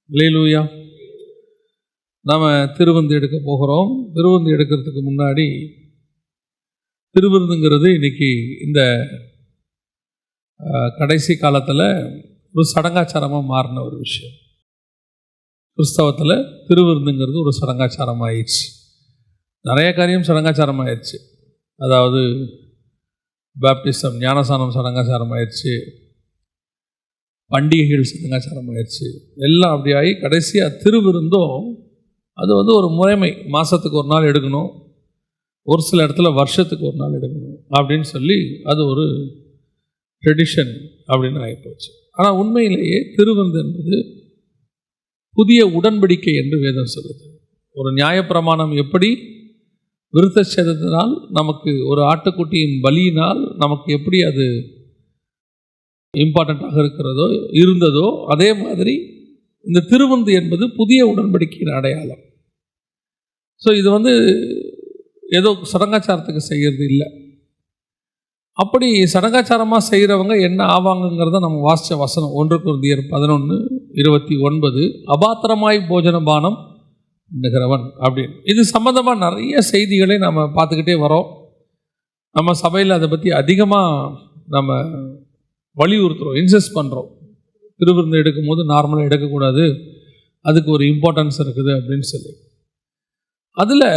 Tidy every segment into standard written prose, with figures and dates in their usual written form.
அல்லேலூயா. நாம் திருவிருந்து எடுக்க போகிறோம். திருவிருந்து எடுக்கிறதுக்கு முன்னாடி திருவிருந்துங்கிறது இன்றைக்கி இந்த கடைசி காலத்தில் ஒரு சடங்காச்சாரமாக மாறின ஒரு விஷயம். கிறிஸ்தவத்தில் திருவிருந்துங்கிறது ஒரு சடங்காச்சாரம் ஆயிடுச்சு. நிறைய காரியம் சடங்காச்சாரம் ஆயிடுச்சு. அதாவது பேப்டிசம், ஞானசானம் சடங்காச்சாரம் ஆயிடுச்சு, பண்டிகைகள் சடங்காச்சாரம் ஆயிடுச்சு, எல்லாம் அப்படி ஆகி கடைசியாக திருவிருந்தும் அது ஒரு முறைமை. மாதத்துக்கு ஒரு நாள் எடுக்கணும், ஒரு சில இடத்துல வருஷத்துக்கு ஒரு நாள் எடுக்கணும் அப்படின்னு சொல்லி அது ஒரு ட்ரெடிஷன் அப்படின்னு ஆகிப்போச்சு. ஆனால் உண்மையிலேயே திருவிருந்து என்பது புதிய உடன்படிக்கை என்று வேதம் சொல்லுது. ஒரு நியாயப்பிரமாணம் எப்படி விருத்த சேதத்தினால் நமக்கு ஒரு ஆட்டுக்குட்டியின் பலியினால் நமக்கு எப்படி அது இம்பார்ட்டண்ட்டாக இருந்ததோ அதே மாதிரி இந்த திருவிருந்து என்பது புதிய உடன்படிக்கையின் அடையாளம். ஸோ இது ஏதோ சடங்காச்சாரத்துக்கு செய்கிறது இல்லை. அப்படி சடங்காச்சாரமாக செய்கிறவங்க என்ன ஆவாங்கங்கிறத நம்ம வாசித்த வசனம் 1 கொரிந்தியர் 11:29, அபாத்திரமாய் போஜனபானம் பண்ணுகிறவன் அப்படின்னு. இது சம்மந்தமாக நிறைய செய்திகளை நம்ம பார்த்துக்கிட்டே வரோம். நம்ம சபையில் அதை பற்றி அதிகமாக நம்ம வலியுறுத்துகிறோம், இன்சிஸ்ட் பண்ணுறோம். திருவிருந்து எடுக்கும் போது நார்மலாக எடுக்கக்கூடாது, அதுக்கு ஒரு இம்பார்ட்டன்ஸ் இருக்குது அப்படின்னு சொல்லி. அதில்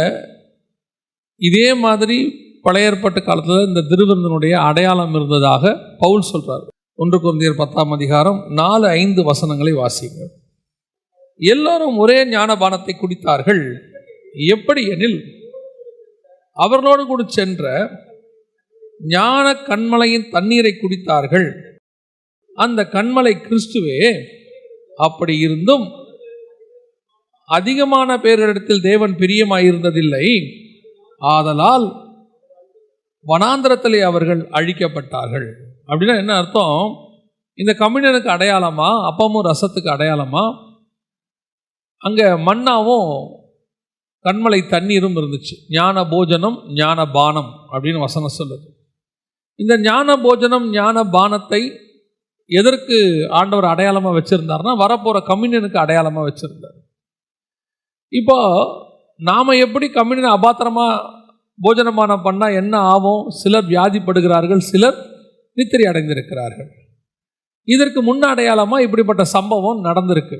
இதே மாதிரி பழைய ஏற்பாட்டு காலத்தில் இந்த திருவிருந்தினுடைய அடையாளம் இருந்ததாக பவுல் சொல்கிறார். 1 கொரிந்தியர் 10:4-5 வசனங்களை வாசிங்க. எல்லோரும் ஒரே ஞானபானத்தை குடித்தார்கள். எப்படி எனில் அவர்களோடு கூட சென்ற ஞான கண்மலையின் தண்ணீரை குடித்தார்கள். அந்த கண்மலை கிறிஸ்துவே. அப்படி இருந்தும் அதிகமான பேரிடத்தில் தேவன் பிரியமாயிருந்ததில்லை. ஆதலால் வனாந்திரத்திலே அவர்கள் அழிக்கப்பட்டார்கள். அப்படின்னா என்ன அர்த்தம்? இந்த கம்யூனியனுக்கு அடையாளமா, அப்பமும் ரசத்துக்கு அடையாளமா அங்கே மன்னாவும் கண்மலை தண்ணீரும் இருந்துச்சு. ஞான போஜனம் ஞான பானம் அப்படின்னு வசனம் சொல்லுது. இந்த ஞான போஜனம் ஞான பானத்தை எதற்கு ஆண்டவர் அடையாளமாக வச்சுருந்தார்னா வரப்போகிற கம்யூனியனுக்கு அடையாளமாக வச்சுருந்தார். இப்போ நாம் எப்படி கம்யூனியன் அபாத்திரமாக போஜனபானம் பண்ணால் என்ன ஆகும்? சிலர் வியாதிப்படுகிறார்கள், சிலர் நித்திரை அடைந்திருக்கிறார்கள். இதற்கு முன்ன அடையாளமாக இப்படிப்பட்ட சம்பவம் நடந்திருக்கு.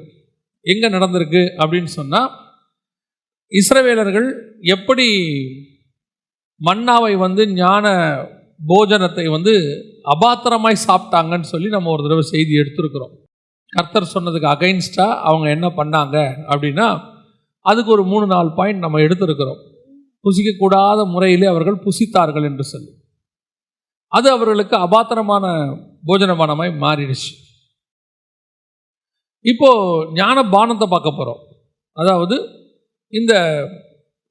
எங்கே நடந்திருக்கு அப்படின்னு சொன்னால், இஸ்ரவேலர்கள் எப்படி மன்னாவை ஞான போஜனத்தை அபாத்திரமாய் சாப்பிட்டாங்கன்னு சொல்லி நம்ம ஒரு தடவை செய்தி எடுத்துருக்குறோம். கர்த்தர் சொன்னதுக்கு அகைன்ஸ்டாக அவங்க என்ன பண்ணாங்க அப்படின்னா அதுக்கு ஒரு 3-4 பாயிண்ட் நம்ம எடுத்துருக்கிறோம். புசிக்கக்கூடாத முறையிலே அவர்கள் புசித்தார்கள் என்று சொல்லி அது அவர்களுக்கு அபாத்திரமான போஜனபானமாய் மாறிடுச்சு. இப்போ ஞான பானத்தை பார்க்க போகிறோம். அதாவது இந்த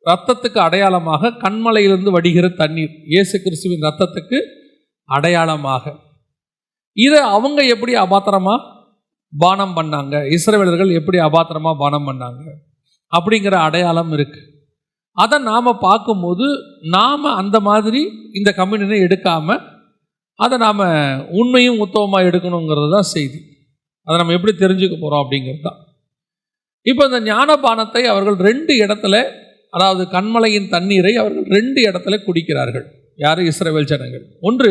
இரத்தத்துக்கு அடையாளமாக கண்மலையிலிருந்து வடிகிற தண்ணீர், இயேசு கிறிஸ்துவின் இரத்தத்துக்கு அடையாளமாக. இதை அவங்க எப்படி அபாத்திரமாக பானம் பண்ணாங்க, இஸ்ரவேலர்கள் எப்படி அபாத்திரமாக பானம் பண்ணாங்க அப்படிங்கிற அடையாளம் இருக்குது. அதை நாம் பார்க்கும்போது நாம் அந்த மாதிரி இந்த கம்யூனியனை எடுக்காமல் அதை நாம் உண்மையும் உத்தவமாக எடுக்கணுங்கிறது தான் செய்தி. அதை நம்ம எப்படி தெரிஞ்சுக்க போகிறோம் அப்படிங்கிறது தான். இப்போ இந்த ஞானபானத்தை அவர்கள் 2 இடத்துல, அதாவது கண்மலையின் தண்ணீரை அவர்கள் 2 இடத்துல குடிக்கிறார்கள். யார்? இஸ்ரவேல் ஜனங்கள். ஒன்று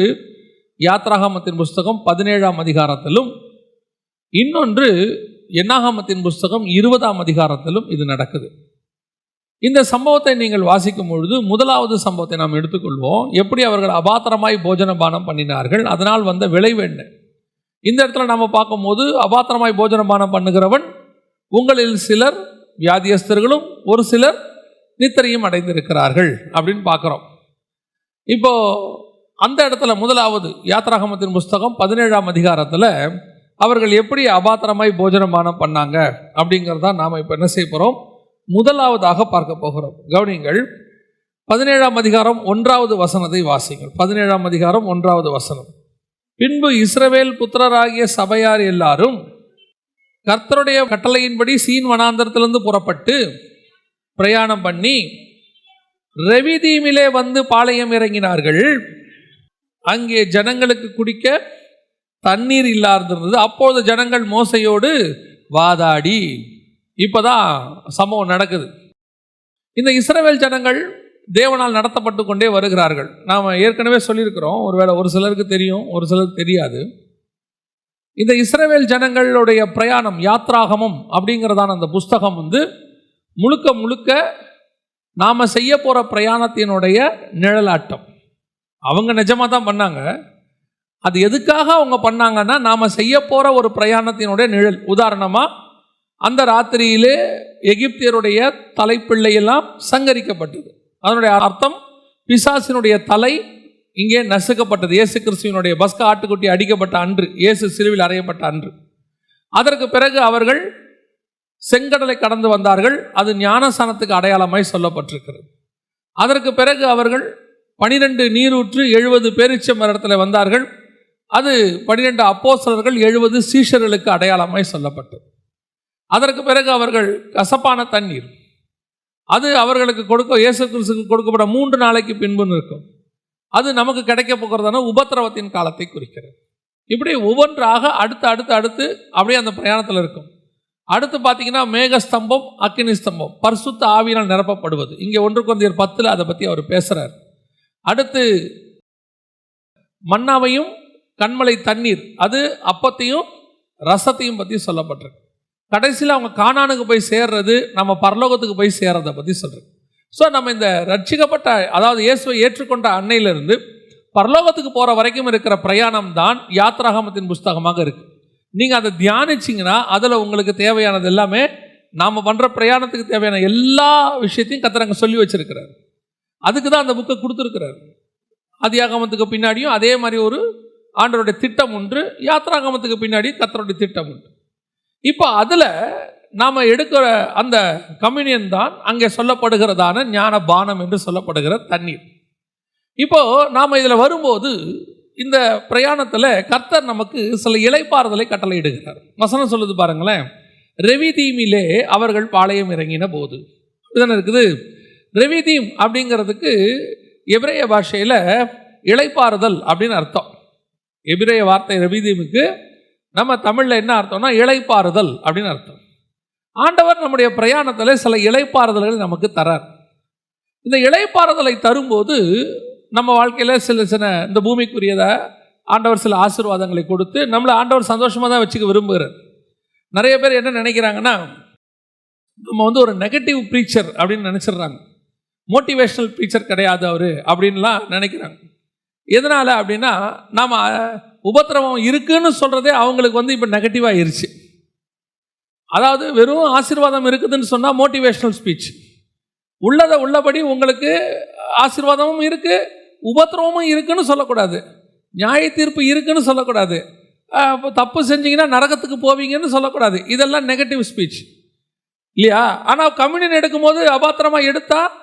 யாத்ராகமத்தின் புஸ்தகம் 17ஆம் அதிகாரத்திலும், இன்னொன்று என்னாகமத்தின் புஸ்தகம் 20ஆம் அதிகாரத்திலும் இது நடக்குது. இந்த சம்பவத்தை நீங்கள் வாசிக்கும் பொழுது முதலாவது சம்பவத்தை நாம் எடுத்துக்கொள்வோம். எப்படி அவர்கள் அபாத்திரமாய் போஜனபானம் பண்ணினார்கள், அதனால் வந்த விளைவு என்ன? இந்த இடத்துல நாம் பார்க்கும்போது அபாத்திரமாய் போஜனபானம் பண்ணுகிறவன் உங்களில் சிலர் வியாதியஸ்தர்களும் ஒரு சிலர் நித்திரையும் அடைந்திருக்கிறார்கள் அப்படின்னு பார்க்குறோம். இப்போ அந்த இடத்துல முதலாவது யாத்ராகமத்தின் புஸ்தகம் 17ஆம் அதிகாரத்தில் அவர்கள் எப்படி அபாத்திரமாய் போஜனபானம் பண்ணாங்க அப்படிங்கிறதா நாம் இப்போ என்ன செய்ய போகிறோம், முதலாவதாக பார்க்க போகிறோம். கவனிங்கள், 17ஆம் அதிகாரம் 1வது வசனத்தை வாசிங்கள். 17ஆம் அதிகாரம் 1வது வசனம். பின்பு இஸ்ரவேல் புத்திரராகிய சபையார் எல்லாரும் கர்த்தருடைய கட்டளையின்படி சீன் வனாந்தரத்திலிருந்து புறப்பட்டு பிரயாணம் பண்ணி ரெவிதீமிலே பாளையம் இறங்கினார்கள். அங்கே ஜனங்களுக்கு குடிக்க தண்ணீர் இல்லாதிருந்தது. அப்போது ஜனங்கள் மோசையோடு வாதாடி இப்போதான் சம்பவம் நடக்குது. இந்த இஸ்ரவேல் ஜனங்கள் தேவனால் நடத்தப்பட்டு கொண்டே வருகிறார்கள். நாம் ஏற்கனவே சொல்லியிருக்கிறோம், ஒருவேளை ஒரு சிலருக்கு தெரியும், ஒரு சிலருக்கு தெரியாது. இந்த இஸ்ரவேல் ஜனங்களுடைய பிரயாணம், யாத்ராகமம் அப்படிங்கிறதான அந்த புஸ்தகம் முழுக்க முழுக்க நாம் செய்ய போகிற பிரயாணத்தினுடைய நிழலாட்டம். அவங்க நிஜமாக தான் பண்ணாங்க. அது எதுக்காக அவங்க பண்ணாங்கன்னா, நாம் செய்ய போகிற ஒரு பிரயாணத்தினுடைய நிழல். உதாரணமாக, அந்த ராத்திரியிலே எகிப்தியருடைய தலைப்பிள்ளையெல்லாம் சங்கரிக்கப்பட்டது. அதனுடைய அர்த்தம், பிசாசினுடைய தலை இங்கே நசுக்கப்பட்டது. இயேசு கிறிஸ்துவினுடைய பஸ்கா ஆட்டுக்குட்டி அடிக்கப்பட்ட அன்று, இயேசு சிலுவில் அறையப்பட்ட அன்று. அதற்கு பிறகு அவர்கள் செங்கடலை கடந்து வந்தார்கள். அது ஞானஸ்நானத்துக்கு அடையாளமாய் சொல்லப்பட்டிருக்கிறது. அதற்கு பிறகு அவர்கள் 12 நீரூற்று 70 பேரீச்ச மரத்தில் வந்தார்கள். அது 12 அப்போஸ்தலர்கள் 70 சீஷர்களுக்கு அடையாளமாய் சொல்லப்பட்டது. அதற்கு பிறகு அவர்கள் கசப்பான தண்ணீர், அது அவர்களுக்கு இயேசு கிறிஸ்துவுக்கு கொடுக்கப்பட 3 நாளைக்கு பின்பு இருக்கும். அது நமக்கு கிடைக்க போகிறதான உபத்திரவத்தின் காலத்தை குறிக்கிறது. இப்படி ஒவ்வொன்றாக அடுத்து அப்படியே அந்த பிரயாணத்தில் இருக்கும். அடுத்து பார்த்தீங்கன்னா, மேகஸ்தம்பம், அக்கினி ஸ்தம்பம், பரிசுத்த ஆவியினால் நிரப்பப்படுவது. இங்கே 1 கொரிந்தியர் 10 அதை பற்றி அவர் பேசுகிறார். அடுத்து மன்னாவையும் கண்மலை தண்ணீர், அது அப்பத்தையும் ரசத்தையும் பற்றி சொல்லப்பட்டிருக்கு. கடைசியில் அவங்க கானானுக்கு போய் சேர்றது, நம்ம பரலோகத்துக்கு போய் சேர்றதை பற்றி சொல்கிறது. ஸோ நம்ம இந்த ரட்சிக்கப்பட்ட, அதாவது இயேசுவை ஏற்றுக்கொண்ட அன்னையிலிருந்து பரலோகத்துக்கு போகிற வரைக்கும் இருக்கிற பிரயாணம் தான் யாத்ராகமத்தின் புஸ்தகமாக இருக்குது. நீங்கள் அதை தியானிச்சிங்கன்னா அதில் உங்களுக்கு தேவையானது எல்லாமே, நாம் பண்ணுற பிரயாணத்துக்கு தேவையான எல்லா விஷயத்தையும் கர்த்தர் அங்கே சொல்லி வச்சிருக்கிறார். அதுக்கு தான் அந்த புக்கை கொடுத்துருக்கிறார். ஆதியாகமத்துக்கு பின்னாடியும் அதே மாதிரி ஒரு ஆண்டவருடைய திட்டம் உண்டு, யாத்ராகமத்துக்கு பின்னாடி கர்த்தருடைய திட்டம் உண்டு. இப்போ அதில் நாம் எடுக்கிற அந்த கம்யூனியன் தான் அங்கே சொல்லப்படுகிறதான ஞான பானம் என்று சொல்லப்படுகிற தண்ணீர். இப்போது நாம் இதில் வரும்போது இந்த பிரயாணத்தில் கர்த்தர் நமக்கு சில இளைப்பாறுதலை கட்டளையிடுகிறார். வசனம் சொல்லுது பாருங்களேன், ரெவிதீமிலே அவர்கள் பாளையம் இறங்கின போது. இதுதானே இருக்குது. ரெவிதீம் அப்படிங்கிறதுக்கு எபிரேய பாஷையில் இளைப்பாறுதல் அப்படின்னு அர்த்தம். எபிரேய வார்த்தை ரெவிதீமுக்கு நம்ம தமிழில் என்ன அர்த்தம்னா இளைப்பாறுதல் அப்படின்னு அர்த்தம். ஆண்டவர் நம்முடைய பிரயாணத்தில் சில இளைப்பாறுதல்கள் நமக்கு தரார். இந்த இளைப்பாறுதலை தரும்போது நம்ம வாழ்க்கையில் சில இந்த பூமிக்குரியதை ஆண்டவர் சில ஆசீர்வாதங்களை கொடுத்து நம்மளை ஆண்டவர் சந்தோஷமாக தான் வச்சுக்க விரும்புகிறார். நிறைய பேர் என்ன நினைக்கிறாங்கன்னா, நம்ம ஒரு நெகட்டிவ் ப்ரீச்சர் அப்படின்னு நினச்சிடுறாங்க. மோட்டிவேஷ்னல் ப்ரீச்சர் கிடையாது அவர் அப்படின்லாம் நினைக்கிறாங்க. எதனால் அப்படின்னா, நாம் உபத்திரவம் இருக்குன்னு சொல்கிறதே அவங்களுக்கு இப்போ நெகட்டிவாக ஆயிடுச்சு. அதாவது வெறும் ஆசீர்வாதம் இருக்குதுன்னு சொன்னால் மோட்டிவேஷ்னல் ஸ்பீச். உள்ளதை உள்ளபடி உங்களுக்கு ஆசீர்வாதமும் இருக்குது, உபத்திரவமும் இருக்குன்னு சொல்லக்கூடாது, நியாய தீர்ப்பு இருக்குன்னு சொல்லக்கூடாது, தப்பு செஞ்சீங்கன்னா நரகத்துக்கு போவீங்கன்னு சொல்லக்கூடாது. இதெல்லாம் நெகட்டிவ் ஸ்பீச் இல்லையா? ஆனால் கம்யூனியன் எடுக்கும்போது அபாத்திரமாக எடுத்தால்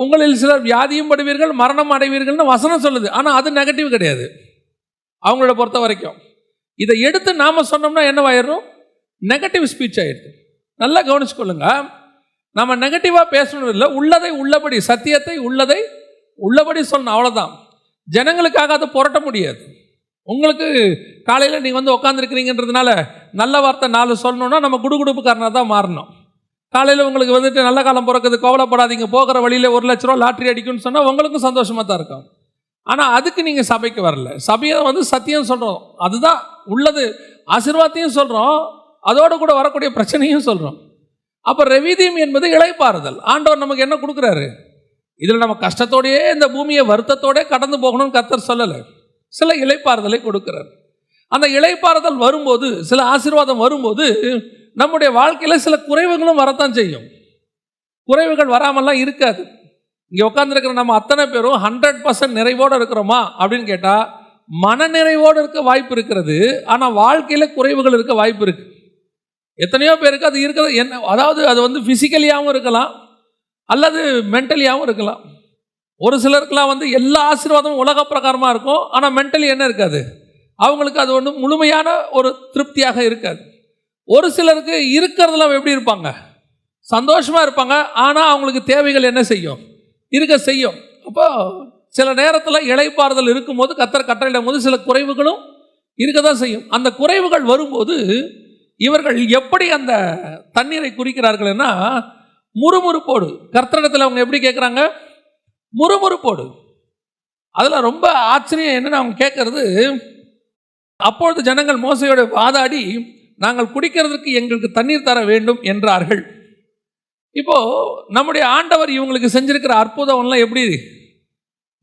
உங்களில் சிலர் வியாதியும் படுவீர்கள், மரணம் அடைவீர்கள்னு வசனம் சொல்லுது. ஆனால் அது நெகட்டிவ் கிடையாது அவங்களோட பொறுத்த வரைக்கும். இதை எடுத்து நாம் சொன்னோம்னா என்னவாயிடும்? நெகட்டிவ் ஸ்பீச் ஆயிடுது. நல்லா கவனிச்சுக்கொள்ளுங்க. நம்ம நெகட்டிவாக பேசணும் இல்லை, உள்ளதை உள்ளபடி, சத்தியத்தை உள்ளதை உள்ளபடி சொல்லணும், அவ்வளோதான். ஜனங்களுக்காக அதை புரட்ட முடியாது. உங்களுக்கு காலையில் நீங்கள் உட்காந்துருக்கிறீங்கன்றதுனால நல்ல வார்த்தை 4 சொல்லணுன்னா நம்ம குடுகுடுப்புக்காரனாக தான் மாறணும். காலையில் உங்களுக்கு நல்ல காலம் பிறக்குது, கவலைப்படாதீங்க, போகிற வழியில் 1 லட்ச ரூபா லாட்ரி அடிக்கும்னு சொன்னால் உங்களுக்கும் சந்தோஷமாக தான் இருக்கும். ஆனால் அதுக்கு நீங்கள் சபைக்கு வரல. சபையை சத்தியம் சொல்கிறோம், அதுதான் உள்ளது, ஆசீர்வாதத்தையும் சொல்கிறோம், அதோடு கூட வரக்கூடிய பிரச்சனையும் சொல்கிறோம். அப்போ ரெவிதீம் என்பது இளைப்பாறுதல். ஆண்டவர் நமக்கு என்ன கொடுக்குறாரு? இதில் நம்ம கஷ்டத்தோடையே இந்த பூமியை வருத்தத்தோடே கடந்து போகணும்னு கர்த்தர் சொல்லலை, சில இளைப்பாறுதலை கொடுக்குறார். அந்த இளைப்பாறுதல் வரும்போது, சில ஆசீர்வாதம் வரும்போது நம்முடைய வாழ்க்கையில் சில குறைவுகளும் வரத்தான் செய்யும். குறைவுகள் வராமல்லாம் இருக்காது. இங்கே உட்காந்துருக்கிற நம்ம அத்தனை பேரும் 100% நிறைவோடு இருக்கிறோமா அப்படின்னு கேட்டால் மன நிறைவோடு இருக்க வாய்ப்பு இருக்கிறது. ஆனால் வாழ்க்கையில் குறைவுகள் இருக்க வாய்ப்பு இருக்குது. எத்தனையோ பேருக்கு அது இருக்கிறது என்ன, அதாவது அது ஃபிசிக்கலியாகவும் இருக்கலாம் அல்லது மென்டலியாகவும் இருக்கலாம். ஒரு சிலருக்குலாம் எல்லா ஆசீர்வாதமும் உலக பிரகாரமாக இருக்கும், ஆனால் மென்டலி என்ன இருக்காது, அவங்களுக்கு அது முழுமையான ஒரு திருப்தியாக இருக்காது. ஒரு சிலருக்கு இருக்கிறதுலாம் எப்படி இருப்பாங்க, சந்தோஷமாக இருப்பாங்க, ஆனால் அவங்களுக்கு தேவைகள் என்ன செய்யும், இருக்க செய்யும். அப்போ சில நேரத்தில் இளைப்பாறுதல் இருக்கும்போது, கர்த்தர் கட்டளையிடும் போது சில குறைவுகளும் இருக்க தான் செய்யும். அந்த குறைவுகள் வரும்போது இவர்கள் எப்படி அந்த தண்ணீரை குறிக்கிறார்கள்னா முறுமுறுப்போடு. கர்த்தரிடத்தில் அவங்க எப்படி கேட்குறாங்க? முறுமுறுப்போடு. அதில் ரொம்ப ஆச்சரியம் என்னன்னு அவங்க கேட்கறது, அப்பொழுது ஜனங்கள் மோசையோடு வாதாடி நாங்கள் குடிக்கிறதுக்கு எங்களுக்கு தண்ணீர் தர வேண்டும் என்றார்கள். இப்போ நம்முடைய ஆண்டவர் இவங்களுக்கு செஞ்சிருக்கிற அற்புதம்லாம் எப்படி?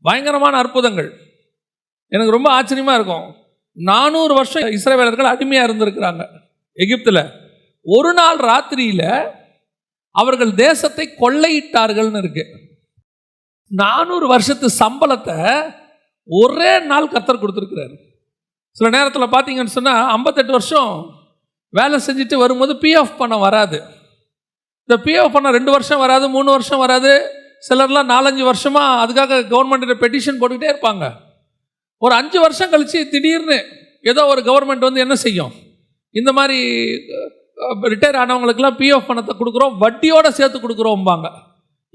பயங்கரமான அற்புதங்கள். எனக்கு ரொம்ப ஆச்சரியமா இருக்கும். 400 வருஷம் இஸ்ரவேலர்கள் அடிமையாக இருந்திருக்கிறாங்க எகிப்தில். ஒரு நாள் ராத்திரியில் அவர்கள் தேசத்தை கொள்ளையிட்டார்கள்னு இருக்கு. 400 வருஷத்து சம்பளத்தை ஒரே நாள் கர்த்தர் கொடுத்துருக்கிறார். சில நேரத்தில் பார்த்தீங்கன்னு சொன்னால் 58 வருஷம் வேலை செஞ்சுட்டு வரும்போது பிஎஃப் பணம் வராது. இந்த பிஎஃப் பணம் 2 வருஷம் வராது, 3 வருஷம் வராது. சிலர்லாம் 4-5 வருஷமாக அதுக்காக கவர்மெண்ட்டில் பெட்டிஷன் போட்டுக்கிட்டே இருப்பாங்க. ஒரு 5 வருஷம் கழித்து திடீர்னு ஏதோ ஒரு கவர்மெண்ட் வந்து என்ன செய்யும், இந்த மாதிரி ரிட்டையர் ஆனவங்களுக்கெல்லாம் பிஎஃப் பணத்தை கொடுக்குறோம், வட்டியோடு சேர்த்து கொடுக்குறோம்பாங்க.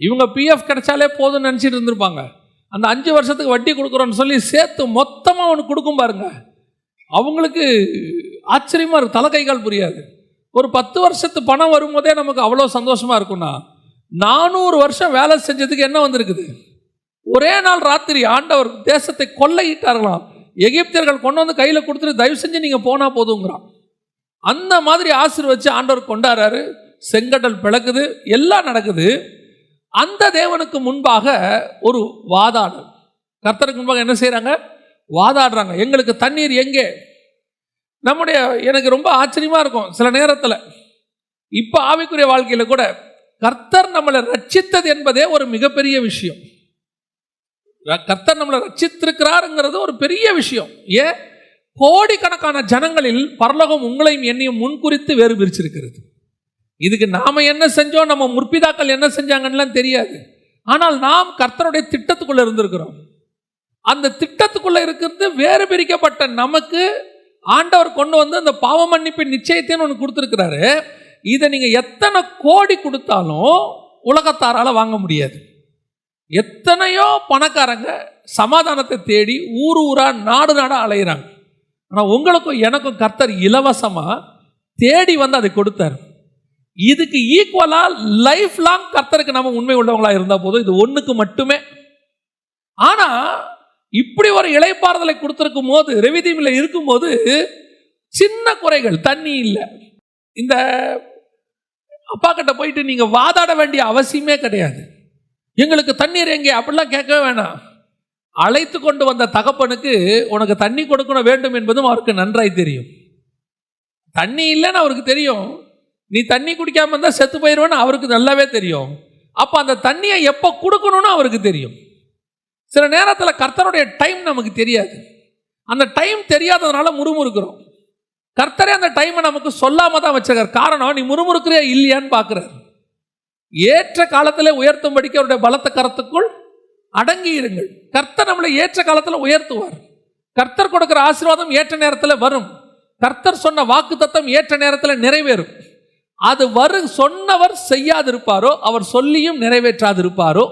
இவங்க பிஎஃப் கிடைச்சாலே போதும்னு நினச்சிட்டு இருந்திருப்பாங்க. அந்த 5 வருஷத்துக்கு வட்டி கொடுக்குறோன்னு சொல்லி சேர்த்து மொத்தமாக அவனுக்கு கொடுக்கும் பாருங்க. அவங்களுக்கு ஆச்சரியமாக இருக்கும், தலை கைகால் புரியாது. ஒரு 10 வருஷத்து பணம் வரும்போதே நமக்கு அவ்வளோ சந்தோஷமாக இருக்கும்னா, 400 வருஷம் வேலை செஞ்சதுக்கு என்ன வந்திருக்குது? ஒரே நாள் ராத்திரி ஆண்டவர் தேசத்தை கொள்ளையிட்டார்களாம். எகிப்தியர்கள் கொண்டு வந்து கையில் கொடுத்துட்டு தயவு செஞ்சு நீங்கள் போனால் போதுங்கிறான். அந்த மாதிரி ஆசீர்வதிச்சு ஆண்டவர் கொண்டாடுறாரு. செங்கடல் பிளக்குது, எல்லாம் நடக்குது. அந்த தேவனுக்கு முன்பாக ஒரு வாதாடல். கர்த்தருக்கு முன்பாக என்ன செய்கிறாங்க? வாதாடுறாங்க. எங்களுக்கு தண்ணீர் எங்கே? எனக்கு ரொம்ப ஆச்சரியமாக இருக்கும் சில நேரத்தில். இப்போ ஆவிக்குரிய வாழ்க்கையில் கூட கர்த்தர் நம்மளை ரட்சித்தது என்பதே ஒரு மிகப்பெரிய விஷயம். கர்த்தர் நம்மளை ரட்சித்திருக்கிறாருங்கிறது ஒரு பெரிய விஷயம். ஏன்? கோடிக்கணக்கான ஜனங்களில் பரலோகம் உங்களையும் என்னையும் முன்குறித்து வேறு பிரிச்சிருக்கிறது. இதுக்கு நாம என்ன செஞ்சோம், நம்ம முற்பிதாக்கள் என்ன செஞ்சாங்கன்னு தெரியாது. ஆனால் நாம் கர்த்தருடைய திட்டத்துக்குள்ள இருந்திருக்கிறோம். அந்த திட்டத்துக்குள்ள இருக்கிறது வேறு பிரிக்கப்பட்ட நமக்கு ஆண்டவர் கொண்டு வந்து அந்த பாவ மன்னிப்பின் நிச்சயத்தையும் ஒன்று கொடுத்துருக்கிறாரு. இதை நீங்க எத்தனை கோடி கொடுத்தாலும் உலகத்தாரால வாங்க முடியாது. எத்தனையோ பணக்காரங்க சமாதானத்தை தேடி ஊர் ஊரா நாடு நாடா அலையிறாங்க. ஆனால் உங்களுக்கும் எனக்கும் கர்த்தர் இலவசமா தேடி வந்து அதை கொடுத்தார். இதுக்கு ஈக்குவலா லைஃப் லாங் கர்த்தருக்கு நம்ம உண்மை உள்ளவங்களா இருந்தா போதும். இது ஒண்ணுக்கு மட்டுமே. ஆனா இப்படி ஒரு இளைப்பாறுதலை கொடுத்திருக்கும் போது, ரெவிதீமில் இருக்கும்போது சின்ன குறைகள், தண்ணி இல்லை. இந்த அப்பா கிட்ட போயிட்டு நீங்க வாதாட வேண்டிய அவசியமே கிடையாது. எங்களுக்கு தண்ணீர் எங்கே அப்படிலாம் கேட்கவே வேணாம். அழைத்து கொண்டு வந்த தகப்பனுக்கு உனக்கு தண்ணி கொடுக்க வேண்டும் என்பதும் அவருக்கு நன்றாய் தெரியும். தண்ணி இல்லைன்னு அவருக்கு தெரியும். நீ தண்ணி குடிக்காம இருந்தால் செத்து போயிடுவேன்னு அவருக்கு நல்லாவே தெரியும். அப்போ அந்த தண்ணியை எப்போ கொடுக்கணும்னு அவருக்கு தெரியும். சில நேரத்தில் கர்த்தருடைய டைம் நமக்கு தெரியாது. அந்த டைம் தெரியாததுனால முறுமுறுக்கிறோம். கர்த்தரே அந்த டைமை நமக்கு சொல்லாம தான் வச்சிருக்கார். காரணம், நீ முறுமுறுக்கிறியா இல்லையான்னு பார்க்குறார். ஏற்ற காலத்தில் உயர்த்தும்படிக்கு அவருடைய பலத்த கரத்துக்குள் அடங்கி இருங்கள். கர்த்தர் நம்மளை ஏற்ற காலத்தில் உயர்த்துவார். கர்த்தர் கொடுக்கிற ஆசீர்வாதம் ஏற்ற நேரத்தில் வரும். கர்த்தர் சொன்ன வாக்கு தத்தம் ஏற்ற நேரத்தில் நிறைவேறும். அது சொன்னவர் செய்யாதிருப்பாரோ, அவர் சொல்லியும் நிறைவேற்றாதிருப்பாரோ.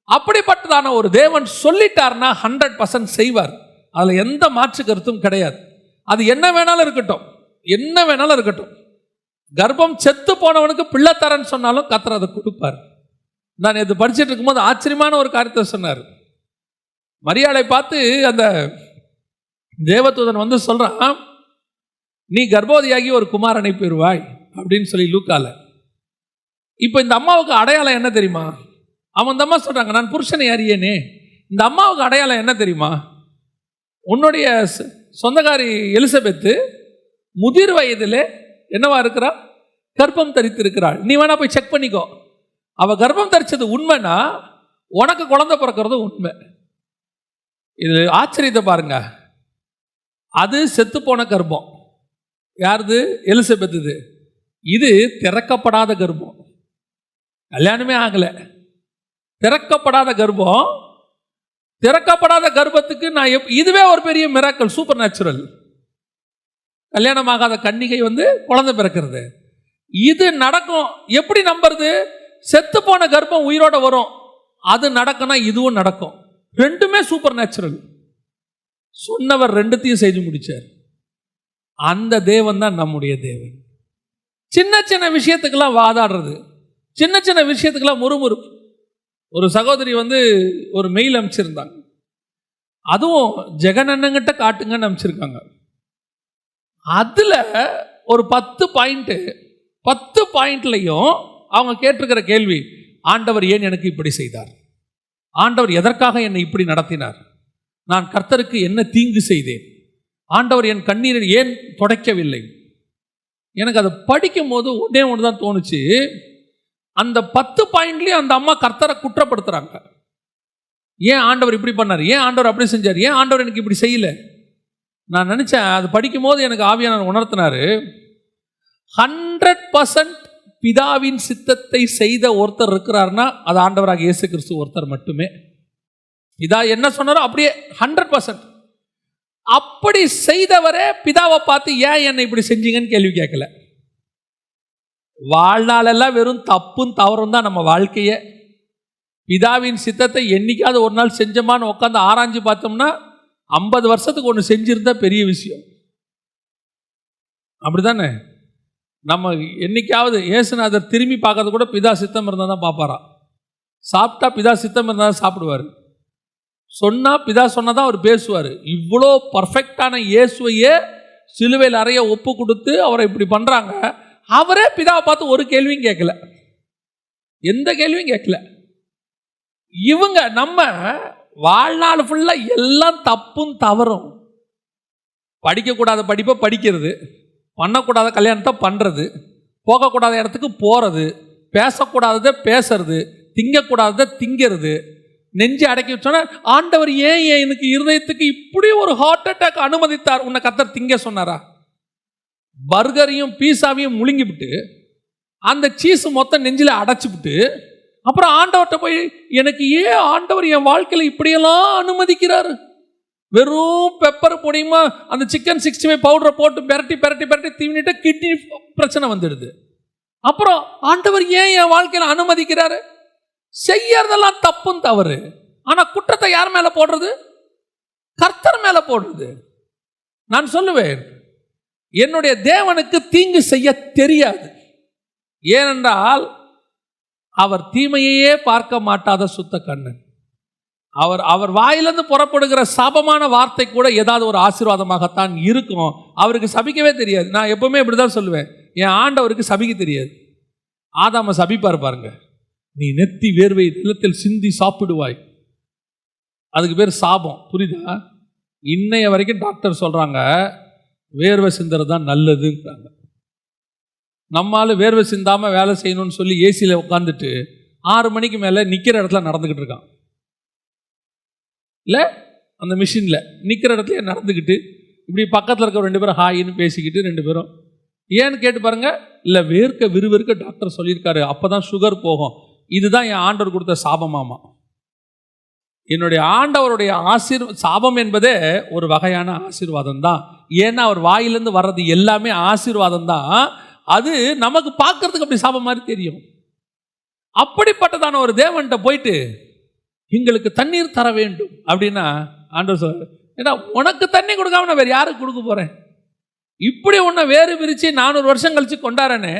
அப்படிப்பட்டதான ஒரு தேவன் சொல்லிட்டார்னா 100% செய்வார். அதில் எந்த மாற்று கருத்தும் கிடையாது. அது என்ன வேணாலும் இருக்கட்டும், என்ன வேணாலும் இருக்கட்டும். கர்ப்பம் செத்து போனவனுக்கு பிள்ளை தரன்னு சொன்னாலும் கர்த்தர் அதை கொடுப்பார். நான் இது படிச்சுட்டு இருக்கும்போது ஆச்சரியமான ஒரு காரியத்தை சொன்னார். மரியாளை பார்த்து அந்த தேவதூதன் வந்து சொல்றான், நீ கர்ப்பவதியாகி ஒரு குமாரனை பெறுவாய் அப்படின்னு சொல்லி லூக்கால. இப்போ இந்த அம்மாவுக்கு அடையாளம் என்ன தெரியுமா? அவன் இந்த அம்மா சொல்றாங்க, நான் புருஷனை அறியேனே. இந்த அம்மாவுக்கு அடையாளம் என்ன தெரியுமா? உன்னுடைய சொந்தக்காரி எலிசபெத்து முதிர் வயதில் என்னவா இருக்கிறா? கர்ப்பம் தரித்திருக்கிறாள். நீ வேணா போய் செக் பண்ணிக்கோ. அவ கர்ப்பம் தரிச்சது உண்மைனா உனக்கு குழந்தை பிறக்கிறது உண்மை. இது ஆச்சரியத்தை பாருங்க. அது செத்து போன கர்ப்பம். யாருது? எலிசபெத்து. இது திறக்கப்படாத கர்ப்பம். கல்யாணமே ஆகலை, திறக்கப்படாத கர்ப்பம். திறக்கப்படாத கர்ப்பத்துக்கு நான் இதுவே ஒரு பெரிய மிராக்கிள், சூப்பர் நேச்சுரல். கல்யாணமாகாத கன்னிகை வந்து குழந்தை பிறக்கிறது, இது நடக்கும். எப்படி நம்புறது? செத்து போன கர்ப்பம் உயிரோட வரும், அது நடக்கும்னா இதுவும் நடக்கும். ரெண்டுமே சூப்பர் நேச்சுரல். சொன்னவர் ரெண்டுத்தையும் செய்து முடிச்சார். அந்த தேவன் தான் நம்முடைய தேவன். சின்ன சின்ன விஷயத்துக்கெல்லாம் வாதாடுறது, சின்ன சின்ன விஷயத்துக்கெல்லாம் முறுமுறுப்பு. ஒரு சகோதரி ஒரு மெயில் அனுப்பிச்சிருந்தாங்க, அதுவும் ஜெகன் அண்ணங்கிட்ட காட்டுங்கன்னு அனுப்பிச்சிருக்காங்க. அதுல ஒரு 10 பாயிண்ட், 10 பாயிண்ட்லையும் அவங்க கேட்டிருக்கிற கேள்வி, ஆண்டவர் ஏன் எனக்கு இப்படி செய்தார், ஆண்டவர் எதற்காக என்னை இப்படி நடத்தினார், நான் கர்த்தருக்கு என்ன தீங்கு செய்தேன், ஆண்டவர் என் கண்ணீரை ஏன் துடைக்கவில்லை. எனக்கு அதை படிக்கும் போது ஒன்றே ஒன்று தான் தோணுச்சு, அந்த 10 பாயிண்ட்லயும் அந்த அம்மா கர்த்தரை குற்றப்படுத்துறாங்க. ஏன் ஆண்டவர் இப்படி பண்ணார், ஏன் ஆண்டவர் அப்படி செஞ்சார், ஏன் ஆண்டவர் எனக்கு இப்படி செய்யல. நான் நினைச்சேன், அது படிக்கும் போது எனக்கு ஆவியானவர் உணர்த்தினாரு, 100% பிதாவின் சித்தத்தை செய்த ஒருத்தர் இருக்கிறார்னா அது ஆண்டவராக இயேசு கிறிஸ்து ஒருத்தர் மட்டுமே. பிதா என்ன சொன்னாரோ அப்படியே 100%. அப்படி செய்தவரே பிதாவை பார்த்து ஏன் என்னை இப்படி செஞ்சீங்கன்னு கேள்வி கேட்கல. வாழ்நாளெல்லாம் வெறும் தப்பும் தவறும் தான் நம்ம வாழ்க்கையே. பிதாவின் சித்தத்தை என்னைக்காவது ஒரு நாள் செஞ்சோமான்னு உட்காந்து ஆராய்ஞ்சு பார்த்தோம்னா 50 வருஷத்துக்கு ஒன்று செஞ்சிருந்தா பெரிய விஷயம். அப்படித்தானே? நம்ம என்னைக்காவது இயேசுநாதர் திரும்பி பார்க்கறது கூட பிதா சித்தம் இருந்தால் தான் பார்ப்பாரா. சாப்பிட்டா பிதா சித்தம் இருந்தால் தான் சாப்பிடுவார். சொன்னால் பிதா சொன்னதான் அவர் பேசுவார். இவ்வளோ பர்ஃபெக்டான இயேசுவையே சிலுவையில் அறைய ஒப்பு கொடுத்து அவரை இப்படி பண்ணுறாங்க. அவரே பிதாவை பார்த்து ஒரு கேள்வியும் கேட்கல, எந்த கேள்வியும் கேட்கல. இவங்க நம்ம வாழ்நாள் ஃபுல்லாக எல்லாம் தப்பும் தவறும். படிக்கக்கூடாத படிப்பை படிக்கிறது, பண்ணக்கூடாத கல்யாணத்தை பண்ணுறது, போகக்கூடாத இடத்துக்கு போகிறது, பேசக்கூடாததை பேசுறது, திங்கக்கூடாததை திங்கிறது, நெஞ்சு அடக்கி வச்சோன்னா ஆண்டவர் ஏன் எனக்கு இருதயத்துக்கு இப்படி ஒரு ஹார்ட் அட்டாக் அனுமதித்தார். உன்னை கர்த்தர் திங்க சொன்னாரா? பர்கரையும் பீஸாவையும் முழுங்கிவிட்டு அந்த சீஸ் மொத்தம் நெஞ்சில் அடைச்சிவிட்டு அப்புறம் ஆண்டவர்கிட்ட போய் எனக்கு ஏன் ஆண்டவர் என் வாழ்க்கையில் இப்படியெல்லாம் அனுமதிக்கிறாரு, வெறும் பெப்பர் பொடியுமா அந்த சிக்கன் 65 பவுடரை போட்டு பெரட்டி பெரட்டி பெரட்டி தீவினிட்டு கிட்னி பிரச்சனை வந்துடுது. அப்புறம் ஆண்டவர் ஏன் என் வாழ்க்கையில் அனுமதிக்கிறாரு? செய்யறதெல்லாம் தப்பும் தவறு. ஆனா குற்றத்தை யார் மேல போடுறது? கர்த்தர் மேல போடுறது. நான் சொல்லுவேன், என்னுடைய தேவனுக்கு தீங்கு செய்ய தெரியாது. ஏனென்றால் அவர் தீமையே பார்க்க மாட்டாத சுத்த கண்ணன். அவர் வாயிலிருந்து புறப்படுகிற சாபமான வார்த்தை கூட ஏதாவது ஒரு ஆசீர்வாதமாகத்தான் இருக்கும். அவருக்கு சபிக்கவே தெரியாது. நான் எப்பவுமே இப்படிதான் சொல்லுவேன், என் ஆண்டவருக்கு சபிக்க தெரியாது. ஆதாம சபிப்பார் பாருங்க, நீ நெத்தி வேர்வை நிலத்தில் சிந்தி சாப்பிடுவாய். அதுக்கு பேர் சாபம். புரியுதா? இன்னைய வரைக்கும் டாக்டர் சொல்றாங்க வேர்வை சிந்துறது தான் நல்லதுங்கிறாங்க. நம்மால வேர்வை சிந்தாம வேலை செய்யணும்னு சொல்லி ஏசியில் உட்காந்துட்டு 6 மணிக்கு மேலே நிற்கிற இடத்துல நடந்துக்கிட்டு இருக்கான். இல்லை, அந்த மிஷினில் நிற்கிற இடத்துல நடந்துக்கிட்டு இப்படி பக்கத்தில் இருக்க 2 பேரும் ஹாயின்னு பேசிக்கிட்டு 2 பேரும் ஏன்னு கேட்டு பாருங்க. இல்லை, வேர்க்க விறுவிறுக்க டாக்டர் சொல்லியிருக்காரு, அப்போ தான் சுகர் போகும். இதுதான் என் ஆண்டவர் கொடுத்த சாபமாமா. என்னுடைய ஆண்டவருடைய சாபம் என்பதே ஒரு வகையான ஆசீர்வாதம் தான். ஏன்னா அவர் வாயிலிருந்து வர்றது எல்லாமே ஆசீர்வாதம் தான். அது நமக்கு பார்க்கறதுக்கு அப்படி சாபம் மாதிரி தெரியும். அப்படிப்பட்டதான ஒரு தேவன்கிட்ட போயிட்டு எங்களுக்கு தண்ணீர் தர வேண்டும் அப்படின்னா ஆண்டவர் சொல்ற, ஏன்னா உனக்கு தண்ணி கொடுக்காம நான் வேறு யாருக்கு கொடுக்க போறேன்? இப்படி உன்னை வேறு பிரித்து 400 வருஷம் கழிச்சு கொண்டாரனே,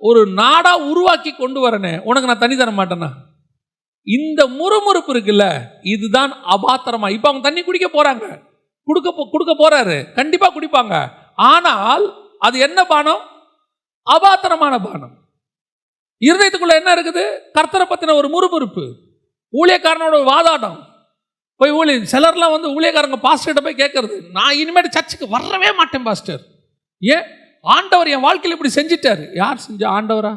ஒரு நாடா உருவாக்கி கொண்டு வரனே, உனக்கு நான் தண்ணி தர மாட்டேன்னா? இந்த முறுமுறுப்பு இருக்குல்ல, இதுதான் அபாத்திரமா. இப்போ அவங்க தண்ணி குடிக்க போறாங்க, கொடுக்க போறாரு, கண்டிப்பா குடிப்பாங்க. ஆனால் அது என்ன பானம்? அபாத்திரமான பானம். இருதயத்துக்குள்ள என்ன இருக்குது? கர்த்தரை பத்தின ஒரு முறுமுறுப்பு, ஊழியக்காரனோட வாதாட்டம். போய் சிலர்லாம் ஊழியக்காரங்க பாஸ்டர்கிட்ட போய் கேட்கறது, நான் இனிமேட்டு சர்ச்சுக்கு வரவே மாட்டேன் பாஸ்டர். ஏன்? ஆண்டவர் என் வாழ்க்கையில் இப்படி செஞ்சிட்டாரு. யார் செஞ்ச? ஆண்டவரா?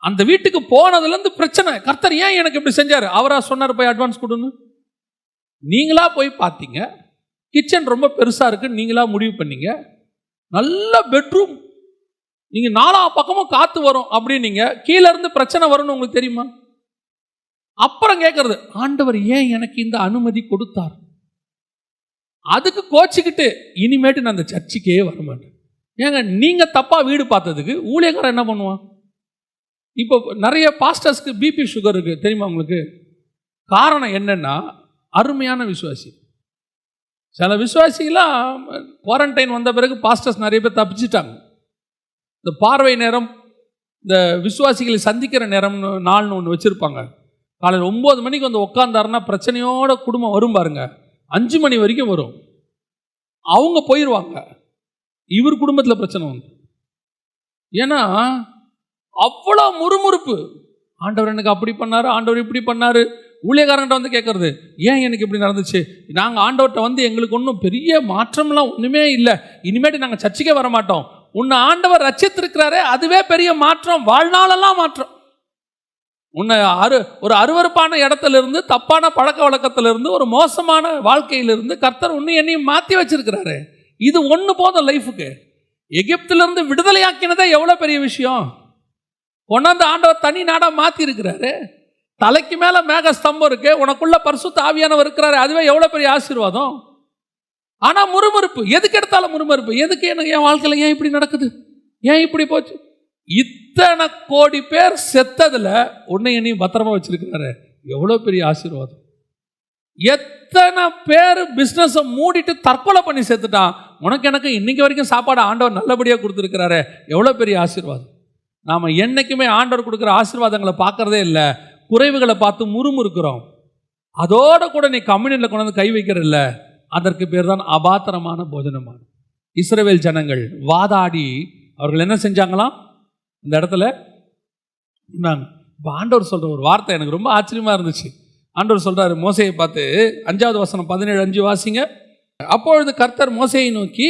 அந்த வீட்டுக்கு போனதுலேருந்து பிரச்சனை. கர்த்தர் ஏன் எனக்கு இப்படி செஞ்சாரு? அவரா சொன்னார் போய் அட்வான்ஸ் கொடுன்னு? நீங்களா போய் பார்த்தீங்க, கிச்சன் ரொம்ப பெருசாக இருக்குன்னு நீங்களா முடிவு பண்ணீங்க. நல்ல பெட்ரூம், நீங்கள் 4 பக்கமும் காற்று வரும் அப்படின்னீங்க. கீழே இருந்து பிரச்சனை வரும்னு உங்களுக்கு தெரியுமா? அப்புறம் கேட்கறது, ஆண்டவர் ஏன் எனக்கு இந்த அனுமதி கொடுத்தார்? அதுக்கு கோச்சிக்கிட்டு இனிமேட்டு நான் அந்த சர்ச்சுக்கே வரமாட்டேன். ஏங்க, நீங்கள் தப்பாக வீடு பார்த்ததுக்கு ஊழியக்காரன் என்ன பண்ணுவான்? இப்போ நிறைய பாஸ்டர்ஸ்க்கு பிபி சுகர் இருக்குது தெரியுமா உங்களுக்கு? காரணம் என்னன்னா, அருமையான விசுவாசி, சில விசுவாசிகளாம் குவாரண்டைன் வந்த பிறகு பாஸ்டர்ஸ் நிறைய பேர் தப்பிச்சிட்டாங்க. இந்த பார்வை நேரம், இந்த விசுவாசிகளை சந்திக்கிற நேரம் நாள்னு ஒன்று வச்சுருப்பாங்க. காலையில் 9 மணிக்கு வந்து உட்காந்தாருன்னா பிரச்சனையோட குடும்பம் வரும் பாருங்க, 5 மணி வரைக்கும் வரும். அவங்க போயிடுவாங்க, இவர் குடும்பத்தில் பிரச்சனை வந்து. ஏன்னா அவ்வளோ முறுமுறுப்பு. ஆண்டவர் எனக்கு அப்படி பண்ணாரு, ஆண்டவர் இப்படி பண்ணாரு. ஊழியக்காரன்ட்ட வந்து கேட்கறது, ஏன் எனக்கு இப்படி நடந்துச்சு? நாங்கள் ஆண்டவர்கிட்ட வந்து எங்களுக்கு ஒன்றும் பெரிய மாற்றம்லாம் ஒன்றுமே இல்லை, இனிமேட்டு நாங்கள் சர்ச்சைக்கே வர மாட்டோம். உன்னை ஆண்டவர் ரட்சித்திருக்கிறாரே, அதுவே பெரிய மாற்றம், வாழ்நாளெல்லாம் மாற்றம். உன்னை ஒரு அருவருப்பான இடத்துலேருந்து, தப்பான பழக்க வழக்கத்திலிருந்து, ஒரு மோசமான வாழ்க்கையிலிருந்து கர்த்தர் உன்னை என்னையும் மாற்றி வச்சிருக்கிறாரு. இது ஒன்று போதும் லைஃபுக்கு. எகிப்திலிருந்து விடுதலையாக்கினதே எவ்வளோ பெரிய விஷயம். கொண்டாந்து ஆண்டவர் தனி நாடாக மாற்றி இருக்கிறாரு. தலைக்கு மேலே மேக ஸ்தம்பம் இருக்கு, உனக்குள்ள பரிசுத்த ஆவியானவர் இருக்கிறாரு, அதுவே எவ்வளோ பெரிய ஆசீர்வாதம். ஆனால் முறுமுறுப்பு, எதுக்கு எடுத்தாலும் முறுமுறுப்பு. எதுக்கு எனக்கு என் வாழ்க்கையில் ஏன் இப்படி நடக்குது, ஏன் இப்படி போச்சு? இத்தனை கோடி பேர் செத்ததில் உன்னை என்னையும் பத்திரமா வச்சிருக்கிறாரு, எவ்வளோ பெரிய ஆசீர்வாதம். எத்தனை பேர் பிஸ்னஸை மூடிட்டு தற்கொலை பண்ணி செத்துட்டான், உனக்கு எனக்கு இன்னைக்கு வரைக்கும் சாப்பாடு ஆண்டவர் நல்லபடியாக கொடுத்துருக்கிறாரு, எவ்வளோ பெரிய ஆசீர்வாதம். நாம் என்றைக்குமே ஆண்டவர் கொடுக்குற ஆசீர்வாதங்களை பார்க்கறதே இல்லை, குறைவுகளை பார்த்து முறுமுறுக்கிறோம். அதோட கூட நீ கம்யூனியில் கொண்டு வந்து கை வைக்கிறல்ல, அதற்கு பேர் தான் அபாத்திரமான போஜனமான. இஸ்ரவேல் ஜனங்கள் வாதாடி அவர்கள் என்ன செஞ்சாங்களாம் இந்த இடத்துல. இப்போ ஆண்டவர் சொல்கிற ஒரு வார்த்தை எனக்கு ரொம்ப ஆச்சரியமாக இருந்துச்சு. ஆண்டவர் சொல்கிறாரு மோசேயை பார்த்து, 5வது வசனம் 17:5 வாசிங்க. அப்பொழுது கர்த்தர் மோசேயை நோக்கி,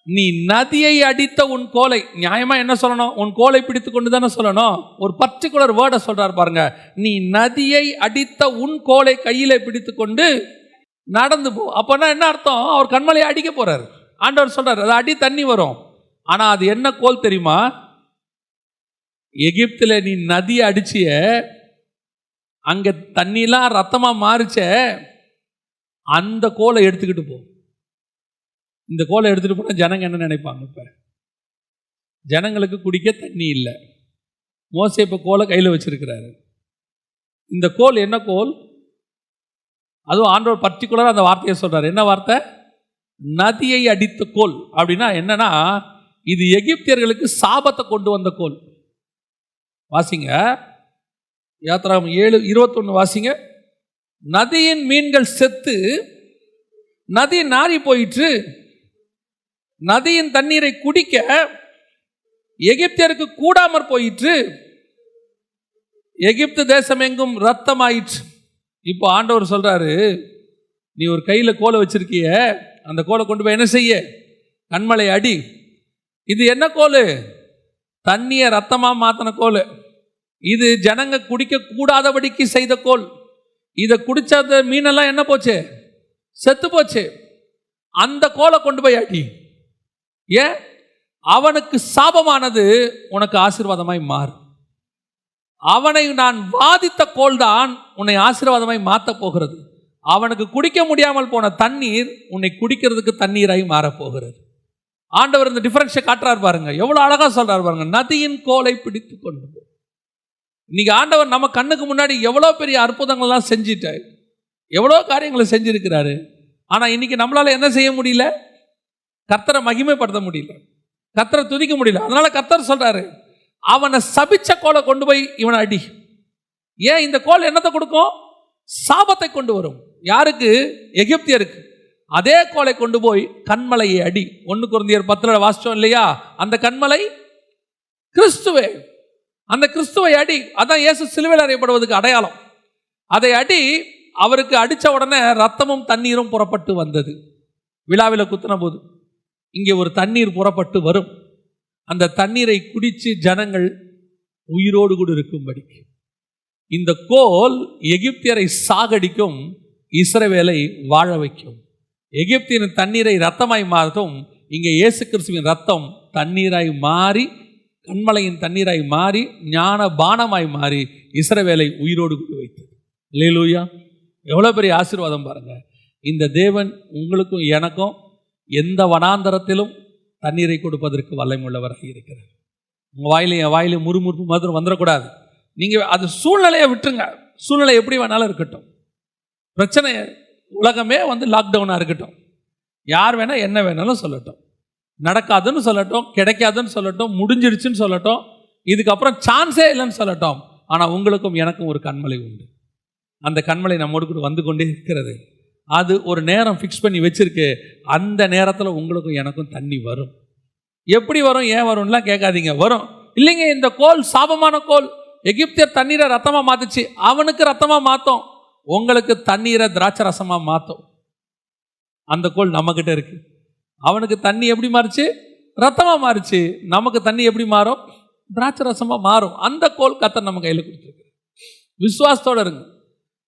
நீ நதியை அடித்த உன் கோலை, நியாயமாக என்ன சொல்லணும், உன் கோலை பிடித்து கொண்டு தானே சொல்லணும். ஒரு பர்டிகுலர் வேர்டை சொல்கிறார் பாருங்க, நீ நதியை அடித்த உன் கோலை கையில் பிடித்து கொண்டு நடந்து போ. அப்போனா என்ன அர்த்தம், அவர் கண்மலையை அடிக்க போகிறார். ஆண்டவர் சொல்கிறார் அது அடி தண்ணி வரும். ஆனால் அது என்ன கோல் தெரியுமா? எகிப்தில் நீ நதியை அடிச்சிய, அங்கே தண்ணிலாம் ரத்தமாக மாறிச்ச, அந்த கோலை எடுத்துக்கிட்டு போ. இந்த கோலை எடுத்துகிட்டு போனால் ஜனங்க என்ன நினைப்பாங்க? இப்போ ஜனங்களுக்கு குடிக்க தண்ணி இல்லை. மோசே இப்போ கோலை கையில் வச்சிருக்கிறாரு. இந்த கோல் என்ன கோல்? அதுவும் ஆண்டவர் பர்டிகுலராக அந்த வார்த்தையை சொல்கிறார். என்ன வார்த்தை? நதியை அடித்த கோல். அப்படின்னா என்னன்னா, இது எகிப்தியர்களுக்கு சாபத்தை கொண்டு வந்த கோல். வாசிங்க, யாத்திராகமம் 7:21 வாசிங்க. நதியின் மீன்கள் செத்து நதி நாறி போயிற்று, நதியின் தண்ணீரை குடிக்க எகிப்தியருக்கு கூடாமற் போயிற்று, எகிப்து தேசம் எங்கும் ரத்தமாயிற்று. இப்போ ஆண்டவர் சொல்றாரு, நீ ஒரு கையில் கோலை வச்சிருக்கிய, அந்த கோலை கொண்டு போய் என்ன செய்ய? கண்மலை அடி. இது என்ன கோல்? தண்ணியை ரத்தமாக மாற்றின கோல். இது ஜனங்க குடிக்க கூடாதபடிக்கு செய்த கோல். இதை குடிச்ச மீனெல்லாம் என்ன போச்சு? செத்து போச்சு. அந்த கோலை கொண்டு போய் அடி. ஏன்? அவனுக்கு சாபமானது உனக்கு ஆசீர்வாதமாய் மாறும். அவனை நான் வாதித்த கோல் தான் உன்னை ஆசீர்வாதமாய் மாற்ற போகிறது. அவனுக்கு குடிக்க முடியாமல் போன தண்ணீர் உன்னை குடிக்கிறதுக்கு தண்ணீராய் மாறப்போகிறது. ஆண்டவர் இந்த டிஃபரன்ஸை காட்டுறாரு பாருங்க, எவ்வளோ அழகா சொல்றாரு பாருங்க. நதியின் கோலை பிடித்து கொண்டு போ. இன்னைக்கு ஆண்டவர் நம்ம கண்ணுக்கு முன்னாடி எவ்வளோ பெரிய அற்புதங்கள்லாம் செஞ்சிட்டாரு, எவ்வளோ காரியங்களை செஞ்சிருக்கிறாரு. ஆனால் இன்னைக்கு நம்மளால என்ன செய்ய முடியல? கர்த்தரை மகிமைப்படுத்த முடியல, கர்த்தரை துதிக்க முடியல. அதனால கர்த்தர் சொல்றாரு, அவனை சபிச்ச கோலை கொண்டு போய் இவனை அடி. ஏன்? இந்த கோல் என்னத்தை கொடுக்கும்? சாபத்தை கொண்டு வரும். யாருக்கு? எகிப்தியருக்கு. அதே கோலை கொண்டு போய் கண்மலையை அடி. 1 கொரிந்தியர் 10 வாசிச்சோம் இல்லையா? அந்த கண்மலை கிறிஸ்துவே. அந்த கிறிஸ்துவை அடி. அதான் இயேசு சிலுவையில் அறையப்படுவதற்கு அடையாளம். அதை அடி. அவருக்கு அடித்த உடனே ரத்தமும் தண்ணீரும் புறப்பட்டு வந்தது. விழாவில் குத்தின போது இங்கே ஒரு தண்ணீர் புறப்பட்டு வரும். அந்த தண்ணீரை குடித்து ஜனங்கள் உயிரோடு கூட இருக்கும்படி. இந்த கோல் எகிப்தியரை சாகடிக்கும், இஸ்ரவேலை வாழ வைக்கும். எகிப்தின் தண்ணீரை ரத்தமாய் மாற்றும். இங்கே இயேசு கிறிஸ்துவின் ரத்தம் தண்ணீராய் மாறி, கண்மலையின் தண்ணீராய் மாறி, ஞான பானமாய் மாறி இஸ்ரவேலை உயிரோடு கூட வைத்தது. அல்லேலூயா! எவ்வளோ பெரிய ஆசீர்வாதம் பாருங்க. இந்த தேவன் உங்களுக்கும் எனக்கும் எந்த வனாந்தரத்திலும் தண்ணீரை கொடுப்பதற்கு வல்லமையுள்ளவராக இருக்கிறார். உங்கள் வாயிலையும் என் வாயிலையும் முறுமுறுப்பு மாதிரி வந்துடக்கூடாது. நீங்கள் அது சூழ்நிலையை விட்டுருங்க. சூழ்நிலை எப்படி வேணாலும் இருக்கட்டும். பிரச்சனை உலகமே வந்து லாக்டவுனாக இருக்கட்டும், யார் வேணால் என்ன வேணாலும் சொல்லட்டும், நடக்காதுன்னு சொல்லட்டும், கிடைக்காதுன்னு சொல்லட்டும், முடிஞ்சிடுச்சுன்னு சொல்லட்டும், இதுக்கப்புறம் சான்ஸே இல்லைன்னு சொல்லட்டும், ஆனால் உங்களுக்கும் எனக்கும் ஒரு கண்மலை உண்டு. அந்த கண்மலை நம்மோடு கூட வந்து கொண்டே இருக்கிறது. அது ஒரு நேரம் ஃபிக்ஸ் பண்ணி வச்சிருக்கு. அந்த நேரத்தில் உங்களுக்கும் எனக்கும் தண்ணி வரும். எப்படி வரும், ஏன் வரும்லாம் கேட்காதீங்க. வரும். இல்லைங்க, இந்த கோல் சாபமான கோல், எகிப்தியர் தண்ணீரை ரத்தமாக மாத்துச்சு, அவனுக்கு ரத்தமாக மாற்றும், உங்களுக்கு தண்ணீரை திராட்சை ரசமாக மாற்றும். அந்த கோல் நம்மக்கிட்ட இருக்கு. அவனுக்கு தண்ணி எப்படி மாறுச்சு, ரத்தமாக மாறுச்சு. நமக்கு தண்ணி எப்படி மாறும், திராட்சை ரசமாக மாறும். அந்த கோல் கர்த்தர் நம்ம கையில் கொடுத்துருக்கு. விசுவாசத்தோடு இருங்க.